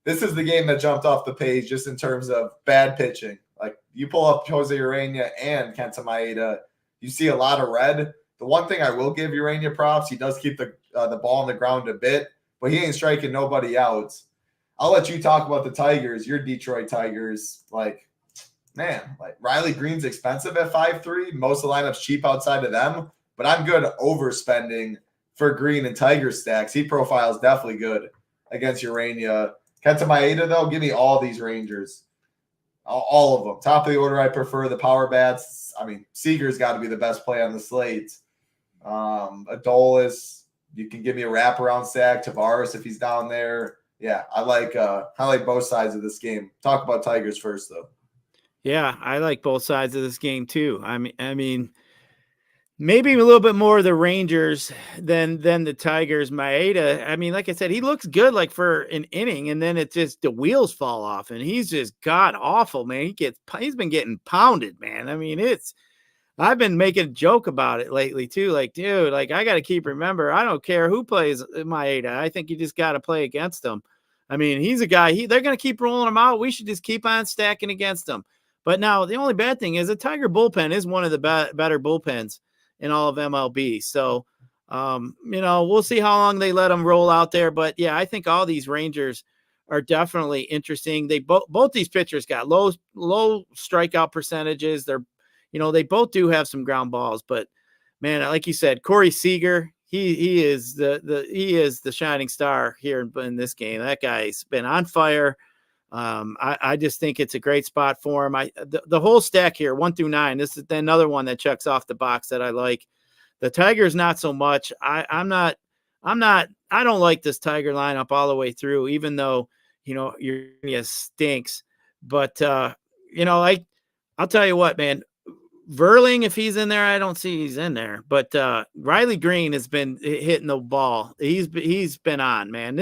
This is the game that jumped off the page just in terms of bad pitching. Like, you pull up Jose Urena and Kenta Maeda, you see a lot of red. The one thing I will give Urena props, he does keep the ball on the ground a bit, but he ain't striking nobody out. I'll let you talk about the Tigers, your Detroit Tigers. Like, man, like Riley Green's expensive at 5.3. Most of the lineup's cheap outside of them, but I'm good overspending for Green and Tiger stacks. He profiles definitely good against Urena. Kenta Maeda, though, give me all these Rangers. All of them. Top of the order, I prefer the power bats. I mean, Seager's got to be the best play on the slate. Adolis, you can give me a wraparound stack. Tavares, if he's down there. Yeah, I like both sides of this game. Talk about Tigers first, though. Yeah, I like both sides of this game too. I mean, maybe a little bit more of the Rangers than the Tigers. Maeda, I mean, like I said, he looks good like for an inning, and then it just the wheels fall off, and he's just god awful, man. He's been getting pounded, man. I mean, I've been making a joke about it lately too. Like, dude, like I got to keep remember, I don't care who plays Maeda. I think you just got to play against him. I mean, he's a guy. They're going to keep rolling him out. We should just keep on stacking against him. But now the only bad thing is the Tiger bullpen is one of the better bullpens in all of MLB. So, we'll see how long they let them roll out there. But yeah, I think all these Rangers are definitely interesting. They both these pitchers got low strikeout percentages. They both do have some ground balls, but man, like you said, Corey Seager, he is the shining star here in this game. That guy's been on fire. I just think it's a great spot for him. The whole stack here, 1 through 9. This is another one that checks off the box that I like. The Tigers, not so much. I don't like this Tiger lineup all the way through, even though, Urena stinks. But, I'll tell you what, man, Verling, if he's in there, I don't see he's in there, but, Riley Green has been hitting the ball. He's been on, man.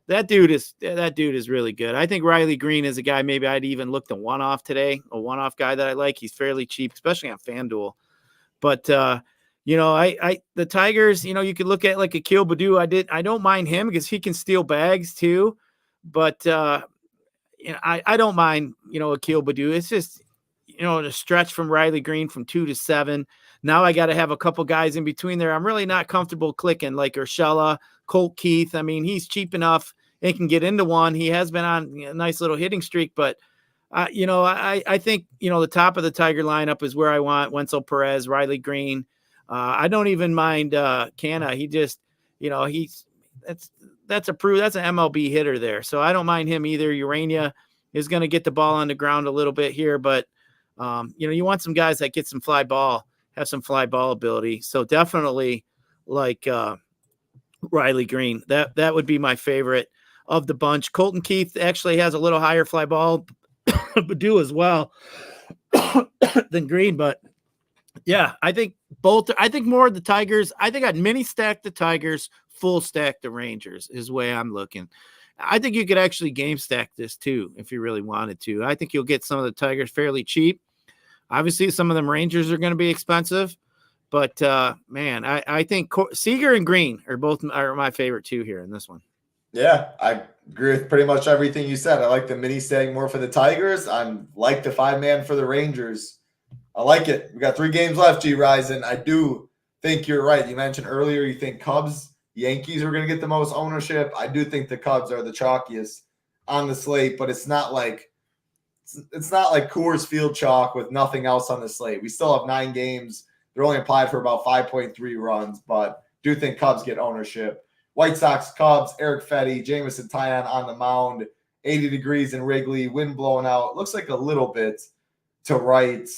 That dude is really good. I think Riley Green is a guy maybe I'd even look the one-off today, a one-off guy that I like. He's fairly cheap, especially on FanDuel. But, the Tigers, you could look at like Akil Baddoo. I don't mind him because he can steal bags too. But, I don't mind, Akil Baddoo. It's just, the stretch from Riley Green from 2 to 7. Now I got to have a couple guys in between there. I'm really not comfortable clicking like Urshela, Colt Keith. I mean, he's cheap enough and can get into one. He has been on a nice little hitting streak, but I think, the top of the Tiger lineup is where I want Wenzel Perez, Riley Green. I don't even mind Canna. He just, that's an MLB hitter there. So I don't mind him either. Urena is going to get the ball on the ground a little bit here, but you want some guys that get some fly ball, have some fly ball ability. So definitely like Riley Green. That would be my favorite of the bunch. Colton Keith actually has a little higher fly ball, Baddoo as well than Green. But yeah, I think more of the Tigers. I think I'd mini stack the Tigers, full stack the Rangers is the way I'm looking. I think you could actually game stack this too if you really wanted to. I think you'll get some of the Tigers fairly cheap. Obviously, some of them Rangers are going to be expensive, but man, I think Seager and Green are my favorite two here in this one. Yeah, I agree with pretty much everything you said. I like the mini staying more for the Tigers. I like the 5-man for the Rangers. I like it. We got 3 games left, Gyiraszin. I do think you're right. You mentioned earlier you think Cubs, Yankees are going to get the most ownership. I do think the Cubs are the chalkiest on the slate, but it's not like Coors Field chalk with nothing else on the slate. We still have 9 games. They're only applied for about 5.3 runs, but do think Cubs get ownership. White Sox, Cubs, Eric Fetty, Jameson Taillon on the mound, 80 degrees in Wrigley, wind blowing out. Looks like a little bit to right.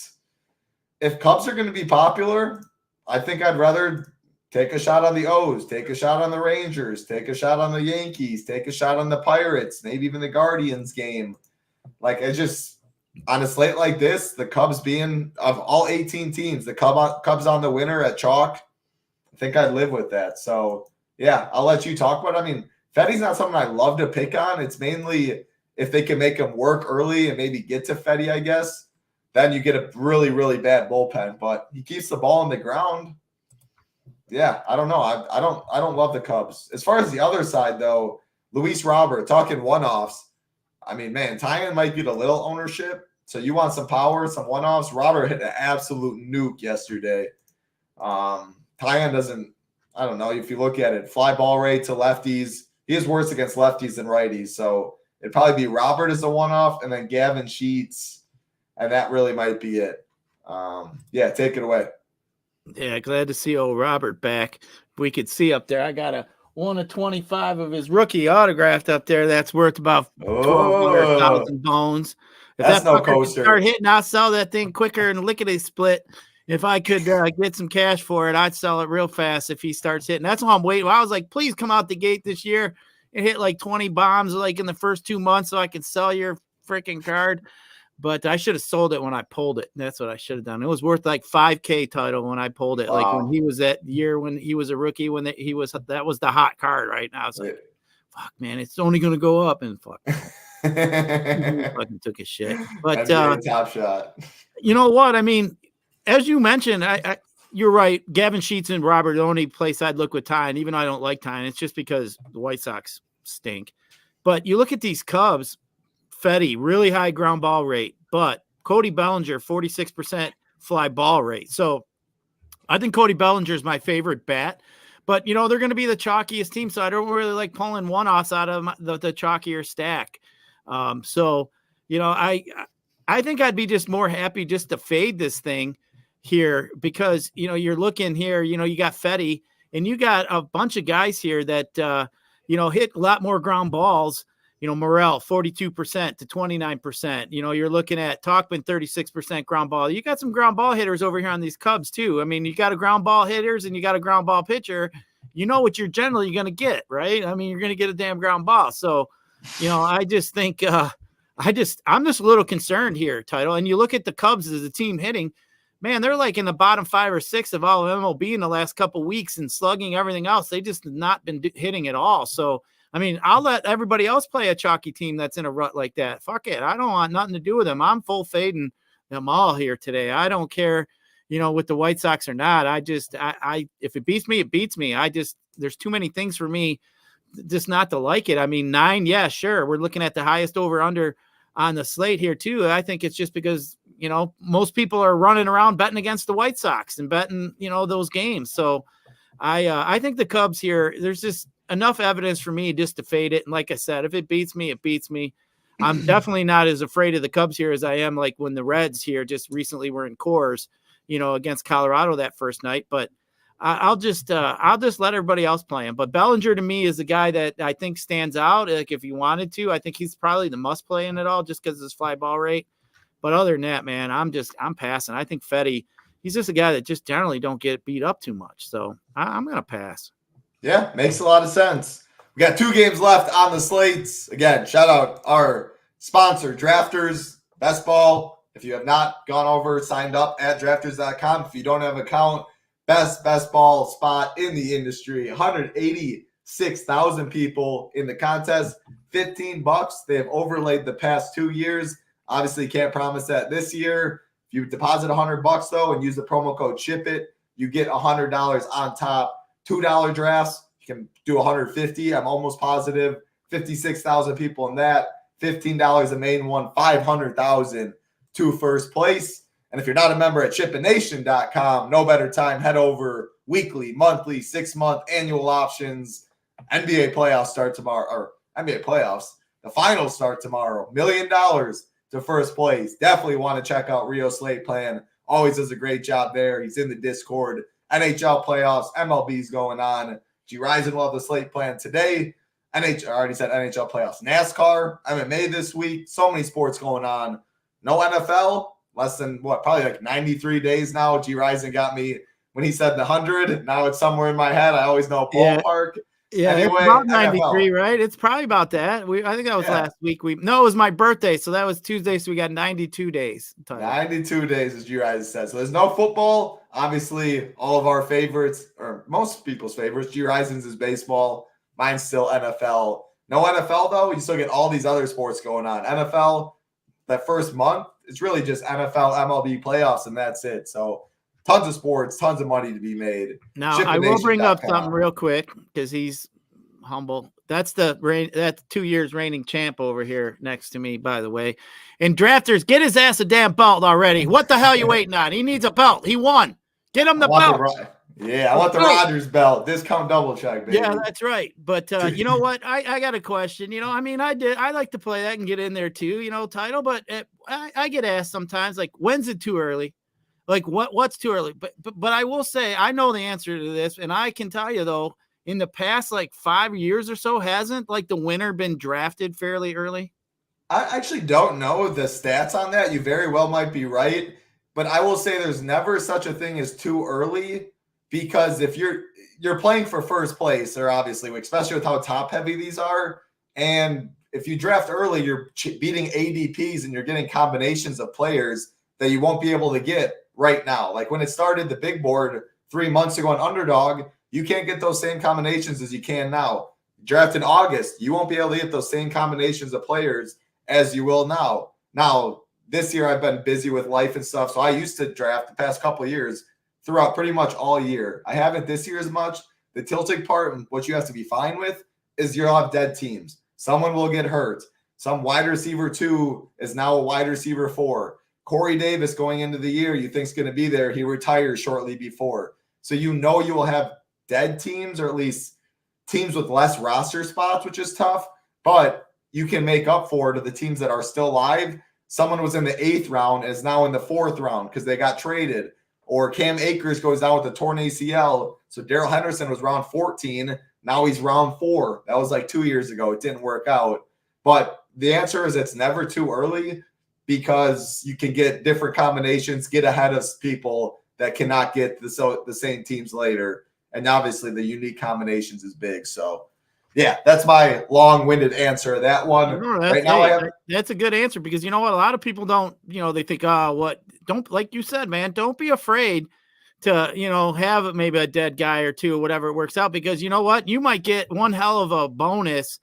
If Cubs are going to be popular, I think I'd rather take a shot on the O's, take a shot on the Rangers, take a shot on the Yankees, take a shot on the Pirates, maybe even the Guardians game. Like, I just, on a slate like this, the Cubs being, of all 18 teams, the Cubs on the winner at chalk, I think I'd live with that. So, yeah, I'll let you talk about it. I mean, Fetty's not something I love to pick on. It's mainly if they can make him work early and maybe get to Fetty, I guess. then you get a really, really bad bullpen. But he keeps the ball on the ground. Yeah, I don't know. I don't love the Cubs. As far as the other side, though, Luis Robert, talking one-offs. I mean, man, Tyon might get a little ownership. So you want some power, some one-offs. Robert hit an absolute nuke yesterday. Tyon doesn't, I don't know, if you look at it, fly ball rate to lefties. He is worse against lefties than righties. So it'd probably be Robert as a one-off and then Gavin Sheets. And that really might be it. Yeah, take it away. Yeah, glad to see old Robert back. We could see up there. I got a 1 of 25 of his rookie autographed up there. That's worth about 1,200,000 bones. If that's that no coaster. Start hitting, I'll sell that thing quicker and lickety split. If I could get some cash for it, I'd sell it real fast if he starts hitting. That's why I'm waiting. I was like, please come out the gate this year and hit like 20 bombs like in the first 2 months so I could sell your freaking card. But I should have sold it when I pulled it. That's what I should have done. It was worth like $5,000 title when I pulled it. Wow. Like when he was that year when he was a rookie, when that was the hot card right now. I was like, fuck, man, it's only going to go up. And fuck, fucking took a shit. But top shot. You know what? I mean, as you mentioned, you're right. Gavin Sheets and Robert, the only place I'd look with Tyon, even though I don't like Tyon, it's just because the White Sox stink. But you look at these Cubs. Fetty, really high ground ball rate, but Cody Bellinger, 46% fly ball rate. So I think Cody Bellinger is my favorite bat, but they're going to be the chalkiest team. So I don't really like pulling one-offs out of the chalkier stack. So I think I'd be just more happy just to fade this thing here because, you're looking here, you got Fetty and you got a bunch of guys here that, hit a lot more ground balls. Morel, 42% to 29%. You're looking at Talkman, 36% ground ball. You got some ground ball hitters over here on these Cubs, too. I mean, you got a ground ball hitters and you got a ground ball pitcher. You know what you're generally going to get, right? I mean, you're going to get a damn ground ball. So, I just think I'm just a little concerned here, Title. And you look at the Cubs as a team hitting, man, they're like in the bottom 5 or 6 of all of MLB in the last couple of weeks and slugging everything else. They just have not been hitting at all. So, I mean, I'll let everybody else play a chalky team that's in a rut like that. Fuck it. I don't want nothing to do with them. I'm full fading them all here today. I don't care, with the White Sox or not. If it beats me, it beats me. There's too many things for me just not to like it. I mean, 9, yeah, sure. We're looking at the highest over under on the slate here too. I think it's just because, most people are running around betting against the White Sox and betting, those games. So I think the Cubs here, there's just enough evidence for me just to fade it. And like I said, if it beats me, it beats me. I'm definitely not as afraid of the Cubs here as I am like when the Reds here just recently were in Coors, against Colorado that first night. But I'll just let everybody else play him. But Bellinger to me is the guy that I think stands out. Like if you wanted to, I think he's probably the must play in it all just because of his fly ball rate. But other than that, man, I'm passing. I think Fetty, he's just a guy that just generally don't get beat up too much. So I'm going to pass. Yeah, makes a lot of sense. We got 2 games left on the slates. Again, shout out our sponsor, Drafters, Best Ball. If you have not gone over, signed up at drafters.com. If you don't have an account, best ball spot in the industry. 186,000 people in the contest. $15. They have overlaid the past 2 years. Obviously, can't promise that this year. If you deposit $100 though and use the promo code SHIPIT, you get $100 on top. $2 drafts, you can do 150. I'm almost positive. 56,000 people in that. $15 a main one. 500,000 to first place. And if you're not a member at ShipItNation.com, no better time. Head over weekly, monthly, 6-month, annual options. NBA playoffs start tomorrow, or NBA playoffs. The finals start tomorrow. $1 million to first place. Definitely want to check out Rio Slate Plan. Always does a great job there. He's in the Discord. NHL playoffs, MLB's going on. Gyiraszin will have the slate plan today. I already said NHL playoffs. NASCAR, MMA this week. So many sports going on. No NFL. Less than, probably like 93 days now. Gyiraszin got me when he said the 100. Now it's somewhere in my head. I always know ballpark. Yeah, anyway, it's about 93, NFL. Right? It's probably about that. I think that was last week. No, it was my birthday, so that was Tuesday, so we got 92 days. 92 days, as Gyiraszin said. So there's no football. Obviously, all of our favorites, or most people's favorites, Gyiraszin's is baseball. Mine's still NFL. No NFL, though. You still get all these other sports going on. NFL, that first month, it's really just NFL, MLB playoffs, and that's it. So tons of sports, tons of money to be made. Now, I will bring up something ShipItNation.com. real quick because he's humble. That's that's 2 years reigning champ over here next to me, by the way. And drafters, get his ass a damn belt already. What the hell are you waiting on? He needs a belt. He won. Get him the belt. I want the Rodgers belt. Discount double check, baby. Yeah, that's right. But you know what? I got a question. I mean, I like to play that and get in there too, title. But I get asked sometimes, like, when's it too early? Like, what's too early? But I will say, I know the answer to this. And I can tell you, though, in the past, like 5 years or so, hasn't like the winner been drafted fairly early? I actually don't know the stats on that. You very well might be right. But I will say there's never such a thing as too early, because if you're playing for first place, or obviously, especially with how top heavy these are, and if you draft early, you're beating ADPs and you're getting combinations of players that you won't be able to get right now. Like when it started the big board 3 months ago on Underdog, you can't get those same combinations as you can now. Draft in August, you won't be able to get those same combinations of players as you will now. Now, this year I've been busy with life and stuff, so I used to draft the past couple of years throughout pretty much all year. I haven't this year as much. The tilting part and what you have to be fine with is you'll have dead teams. Someone will get hurt. Some wide receiver 2 is now a wide receiver 4. Corey Davis going into the year you think is going to be there. He retires shortly before. So you will have dead teams, or at least teams with less roster spots, which is tough. But you can make up for it to the teams that are still live. Someone was in the 8th round and is now in the 4th round because they got traded. Or Cam Akers goes down with a torn ACL. So Darrell Henderson was round 14. Now he's round 4. That was like 2 years ago. It didn't work out. But the answer is it's never too early, because you can get different combinations, get ahead of people that cannot get the same teams later. And obviously the unique combinations is big. So, yeah, that's my long-winded answer to that one. That's a good answer, because you know what? A lot of people don't, they think, don't, like you said, man, don't be afraid to, have maybe a dead guy or two or whatever it works out, because you know what? You might get one hell of a bonus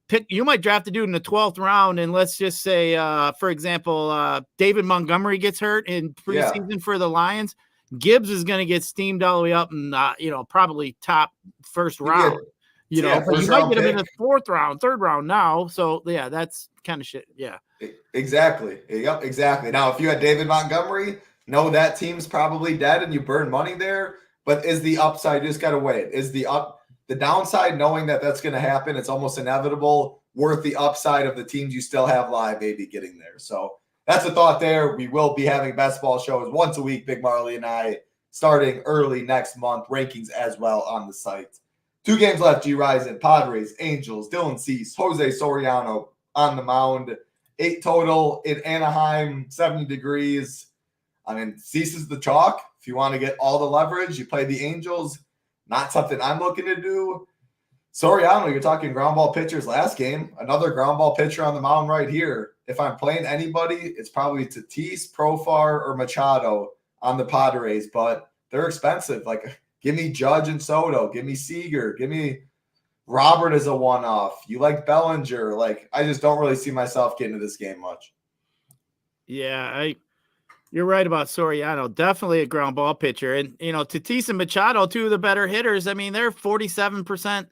pick. You might draft a dude in the 12th round. And let's just say, for example, David Montgomery gets hurt in preseason for the Lions. Gibbs is going to get steamed all the way up and, probably top first round. But you might get him in the 4th round, 3rd round now. So, yeah, that's kind of shit. Yeah. Exactly. Yep, exactly. Now, if you had David Montgomery, know that team's probably dead and you burn money there. But is the upside, you just got to wait. Is the downside, knowing that that's going to happen, it's almost inevitable, worth the upside of the teams you still have live, maybe getting there. So that's a thought there. We will be having best ball shows once a week, Big Marley and I, starting early next month. Rankings as well on the site. 2 games left, Gyiraszin, Padres, Angels, Dylan Cease, Jose Soriano on the mound. 8 total in Anaheim, 70 degrees. I mean, Cease is the chalk. If you want to get all the leverage, you play the Angels. Not something I'm looking to do. Soriano, you're talking ground ball pitchers last game. Another ground ball pitcher on the mound right here. If I'm playing anybody, it's probably Tatis, Profar, or Machado on the Padres, but they're expensive. Like, give me Judge and Soto. Give me Seager. Give me Robert as a one-off. You like Bellinger. Like, I just don't really see myself getting to this game much. Yeah, you're right about Soriano. Definitely a ground ball pitcher. And, Tatis and Machado, 2 of the better hitters. I mean, they're 47%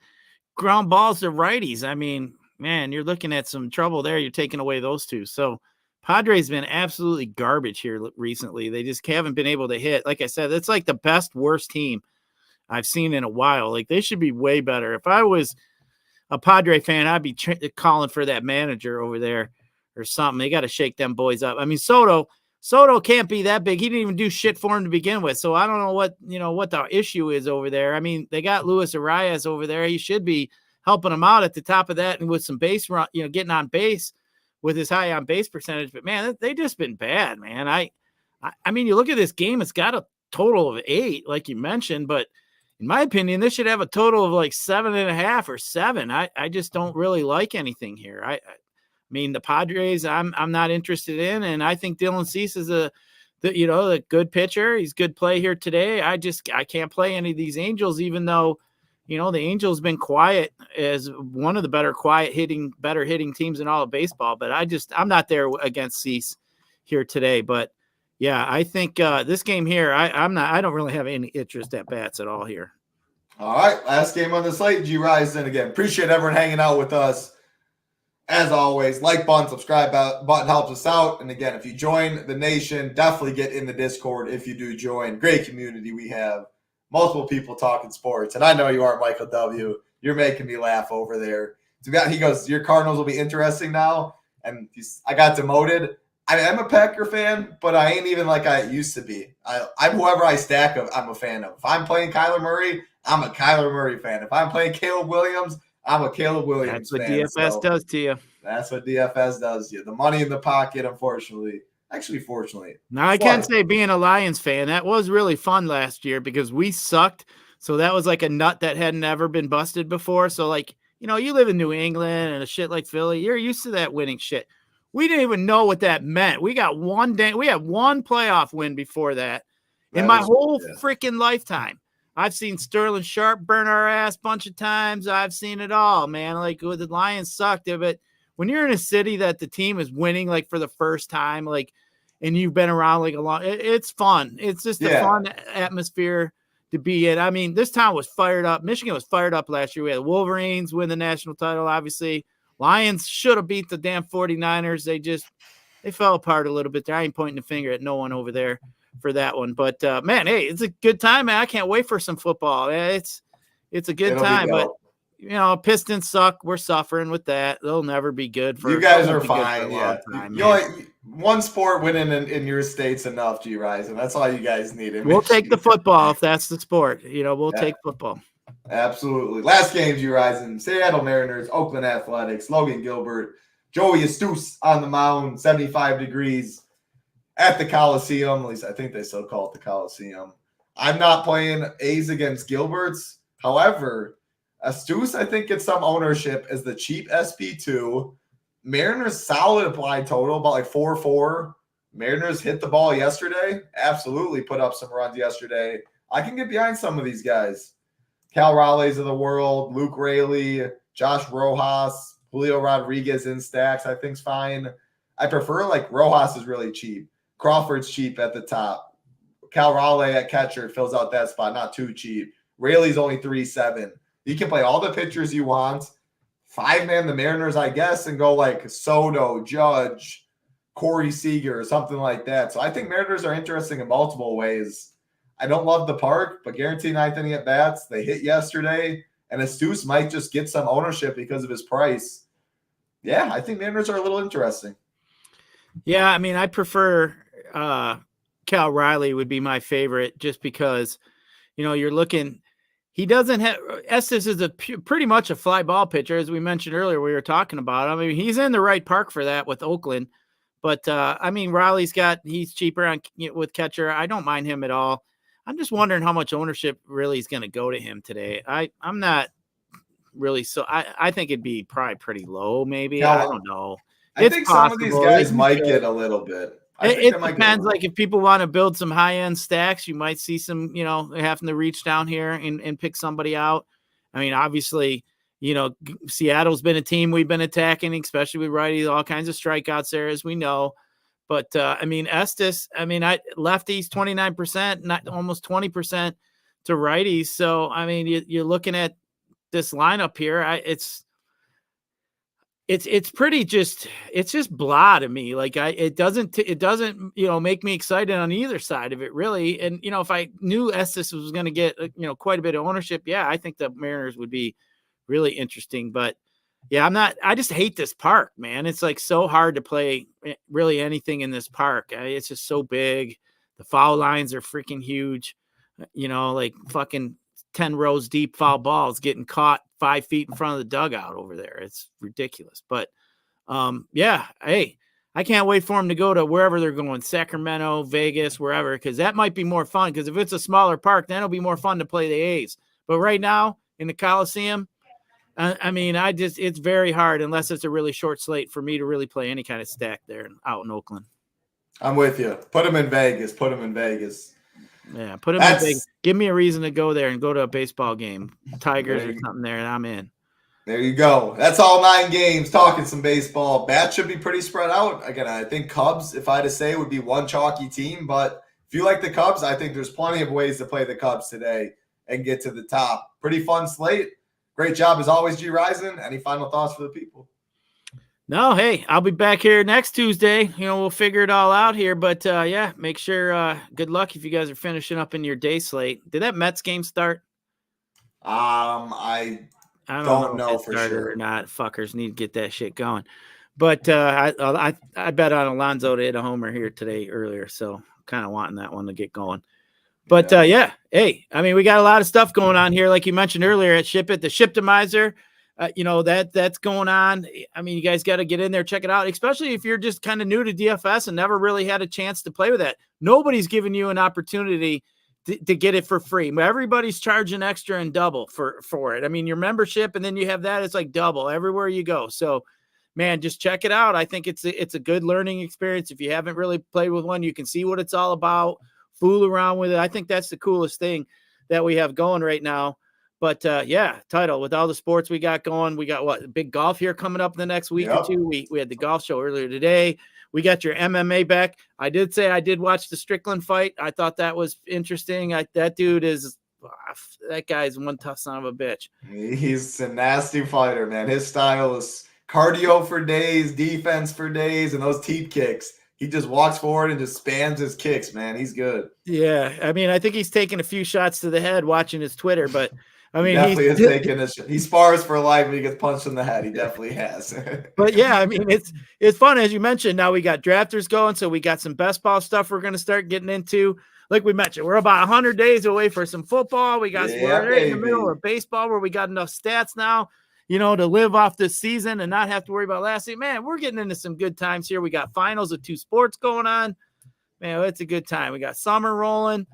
ground balls to righties. I mean, man, you're looking at some trouble there. You're taking away those 2. So Padres been absolutely garbage here recently. They just haven't been able to hit. Like I said, it's like the best, worst team I've seen in a while. Like, they should be way better. If I was a Padre fan, I'd be calling for that manager over there or something. They got to shake them boys up. I mean, Soto can't be that big. He didn't even do shit for him to begin with. So I don't know what the issue is over there. I mean, they got Luis Arias over there. He should be helping him out at the top of that and with some base run, getting on base with his high on base percentage. But man, they just been bad, man. I mean, you look at this game, it's got a total of 8, like you mentioned, but in my opinion, this should have a total of like 7.5 or 7. I just don't really like anything here. I mean, the Padres, I'm not interested in, and I think Dylan Cease is a good pitcher. He's good play here today. I can't play any of these Angels, even though, you know, the Angels been quiet as one of the better hitting teams in all of baseball. But I'm not there against Cease here today. But yeah, I think this game here, I don't really have any interest at bats at all here. All right, last game on the slate. Gyiraszin again. Appreciate everyone hanging out with us. As always, like button, subscribe button helps us out. And again, if you join the nation, definitely get in the Discord if you do join. Great community we have. Multiple people talking sports. And I know you are, Michael W. You're making me laugh over there. He goes, your Cardinals will be interesting now. And I got demoted. I am a Packer fan, but I ain't even like I used to be. I'm whoever I stack of, I'm a fan of. If I'm playing Kyler Murray, I'm a Kyler Murray fan. If I'm playing Caleb Williams, I'm a Caleb Williams fan. That's what DFS does to you. That's what DFS does to you. The money in the pocket, unfortunately. Fortunately. Now, I can say being a Lions fan, that was really fun last year because we sucked. So that was like a nut that hadn't ever been busted before. So, like, you know, you live in New England and a shit like Philly, you're used to that winning shit. We didn't even know what that meant. We got one playoff win before that in my whole freaking lifetime. I've seen Sterling Sharp burn our ass a bunch of times. I've seen it all, man. Like, with the Lions sucked, but when you're in a city that the team is winning, like, for the first time, like, and you've been around like a long, it's fun. It's just a fun atmosphere to be in. I mean, this town was fired up. Michigan was fired up last year. We had the Wolverines win the national title, obviously. Lions should have beat the damn 49ers. They fell apart a little bit there. I ain't pointing the finger at no one over there for that one. But, man, hey, it's a good time, man. I can't wait for some football. It's a good time. But, you know, Pistons suck. We're suffering with that. They'll never be good. You guys are fine, yeah. One sport winning in your state's enough, Gyiraszin. That's all you guys need. We'll take the football if that's the sport. You know, we'll take football. Absolutely. Last game, Gyiraszin. Seattle Mariners, Oakland Athletics, Logan Gilbert, Joey Astuse on the mound, 75 degrees at the Coliseum. At least I think they still call it the Coliseum. I'm not playing A's against Gilbert's. However, Astuse, I think, gets some ownership as the cheap SP2. Mariners solid applied total, about like 4-4. Mariners hit the ball yesterday. Absolutely put up some runs yesterday. I can get behind some of these guys. Cal Raleigh's of the world, Luke Raley, Josh Rojas, Julio Rodriguez in stacks, I think's fine. I prefer, like, Rojas is really cheap. Crawford's cheap at the top. Cal Raleigh at catcher fills out that spot, not too cheap. Raley's only 3.7. You can play all the pitchers you want. 5-man the Mariners, I guess, and go like Soto, Judge, Corey Seager, or something like that. So I think Mariners are interesting in multiple ways. I don't love the park, but guarantee ninth inning at bats. They hit yesterday, and Astuse might just get some ownership because of his price. Yeah, I think Mariners are a little interesting. Yeah, I mean, I prefer Cal Riley would be my favorite just because, you know, you're looking – he doesn't have – Estes is pretty much a fly ball pitcher, as we mentioned earlier. We were talking about. I mean, he's in the right park for that with Oakland. But, I mean, he's cheaper with catcher. I don't mind him at all. I'm just wondering how much ownership really is going to go to him today. I'm not really – I think it'd be probably pretty low maybe. I don't know. I think some of these guys might get a little bit. It depends. Like, if people want to build some high-end stacks, you might see some, you know, having to reach down here and pick somebody out. I mean, obviously, you know, Seattle's been a team we've been attacking, especially with righties, all kinds of strikeouts there, as we know. But, I mean, Estes, I mean, lefties 29%, not almost 20% to righties. So, I mean, you're looking at this lineup here. It's pretty just blah to me. Like it doesn't, you know, make me excited on either side of it really. And, you know, if I knew Estes was going to get, you know, quite a bit of ownership, yeah, I think the Mariners would be really interesting. But yeah, I just hate this park, man. It's like so hard to play really anything in this park. It's just so big. The foul lines are freaking huge, you know, like fucking 10 rows deep foul balls getting caught 5 feet in front of the dugout over there. It's ridiculous. But yeah, hey, I can't wait for them to go to wherever they're going, Sacramento, Vegas, wherever, because that might be more fun. Because if it's a smaller park, then it'll be more fun to play the A's. But right now in the Coliseum, I mean, it's very hard unless it's a really short slate for me to really play any kind of stack there out in Oakland. I'm with you. Put them in Vegas. Yeah, put him in Vegas. Give me a reason to go there and go to a baseball game, Tigers or something there, and I'm in. There you go. That's all 9 games. Talking some baseball. Bats should be pretty spread out. Again, I think Cubs, if I had to say, would be one chalky team. But if you like the Cubs, I think there's plenty of ways to play the Cubs today and get to the top. Pretty fun slate. Great job as always, Gyiraszin. Any final thoughts for the people? No, hey, I'll be back here next Tuesday. We'll figure it all out here. But, yeah, make sure good luck if you guys are finishing up in your day slate. Did that Mets game start? I don't know for sure or not. Fuckers need to get that shit going. But I bet on Alonso to hit a homer here today earlier, so kind of wanting that one to get going. But yeah, hey, I mean, we got a lot of stuff going on here, like you mentioned earlier at SHIPIT, the Shiptimizer. That's going on. I mean, you guys got to get in there, check it out, especially if you're just kind of new to DFS and never really had a chance to play with that. Nobody's giving you an opportunity to get it for free. Everybody's charging extra and double for it. I mean, your membership, and then you have that, it's like double everywhere you go. So, man, just check it out. I think it's a good learning experience. If you haven't really played with one, you can see what it's all about, fool around with it. I think that's the coolest thing that we have going right now. But yeah, title with all the sports we got going. We got big golf here coming up in the next week or two. We had the golf show earlier today. We got your MMA back. I did say I did watch the Strickland fight. I thought that was interesting. That guy's one tough son of a bitch. He's a nasty fighter, man. His style is cardio for days, defense for days, and those teep kicks. He just walks forward and just spams his kicks, man. He's good. Yeah, I mean, I think he's taken a few shots to the head watching his Twitter, but I mean, he spars for life when he gets punched in the head. He definitely has. But yeah, I mean, it's fun, as you mentioned. Now we got drafters going, so we got some best ball stuff we're going to start getting into. Like we mentioned, we're about 100 days away for some football. We're in the middle of baseball where we got enough stats now, to live off this season and not have to worry about last season. Man, we're getting into some good times here. We got finals of 2 sports going on. Man, it's a good time. We got summer rolling.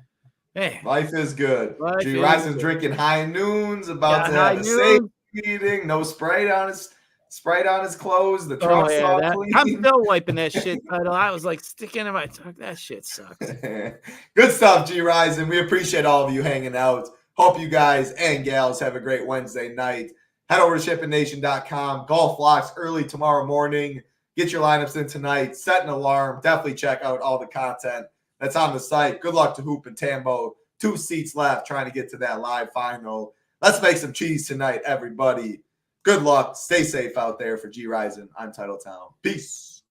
Hey, life is good. Gyiraszin drinking high noons, about to have a safety meeting. No Sprite on his clothes. The truck's all clean. I'm still wiping that shit title. I was like sticking in my tongue. That shit sucks. Good stuff, Gyiraszin. We appreciate all of you hanging out. Hope you guys and gals have a great Wednesday night. Head over to ShipItNation.com. Golf locks early tomorrow morning. Get your lineups in tonight. Set an alarm. Definitely check out all the content that's on the site. Good luck to Hoop and Tambo. 2 seats left trying to get to that live final. Let's make some cheese tonight, everybody. Good luck. Stay safe out there. For Gyiraszin, I'm Title Town. Peace.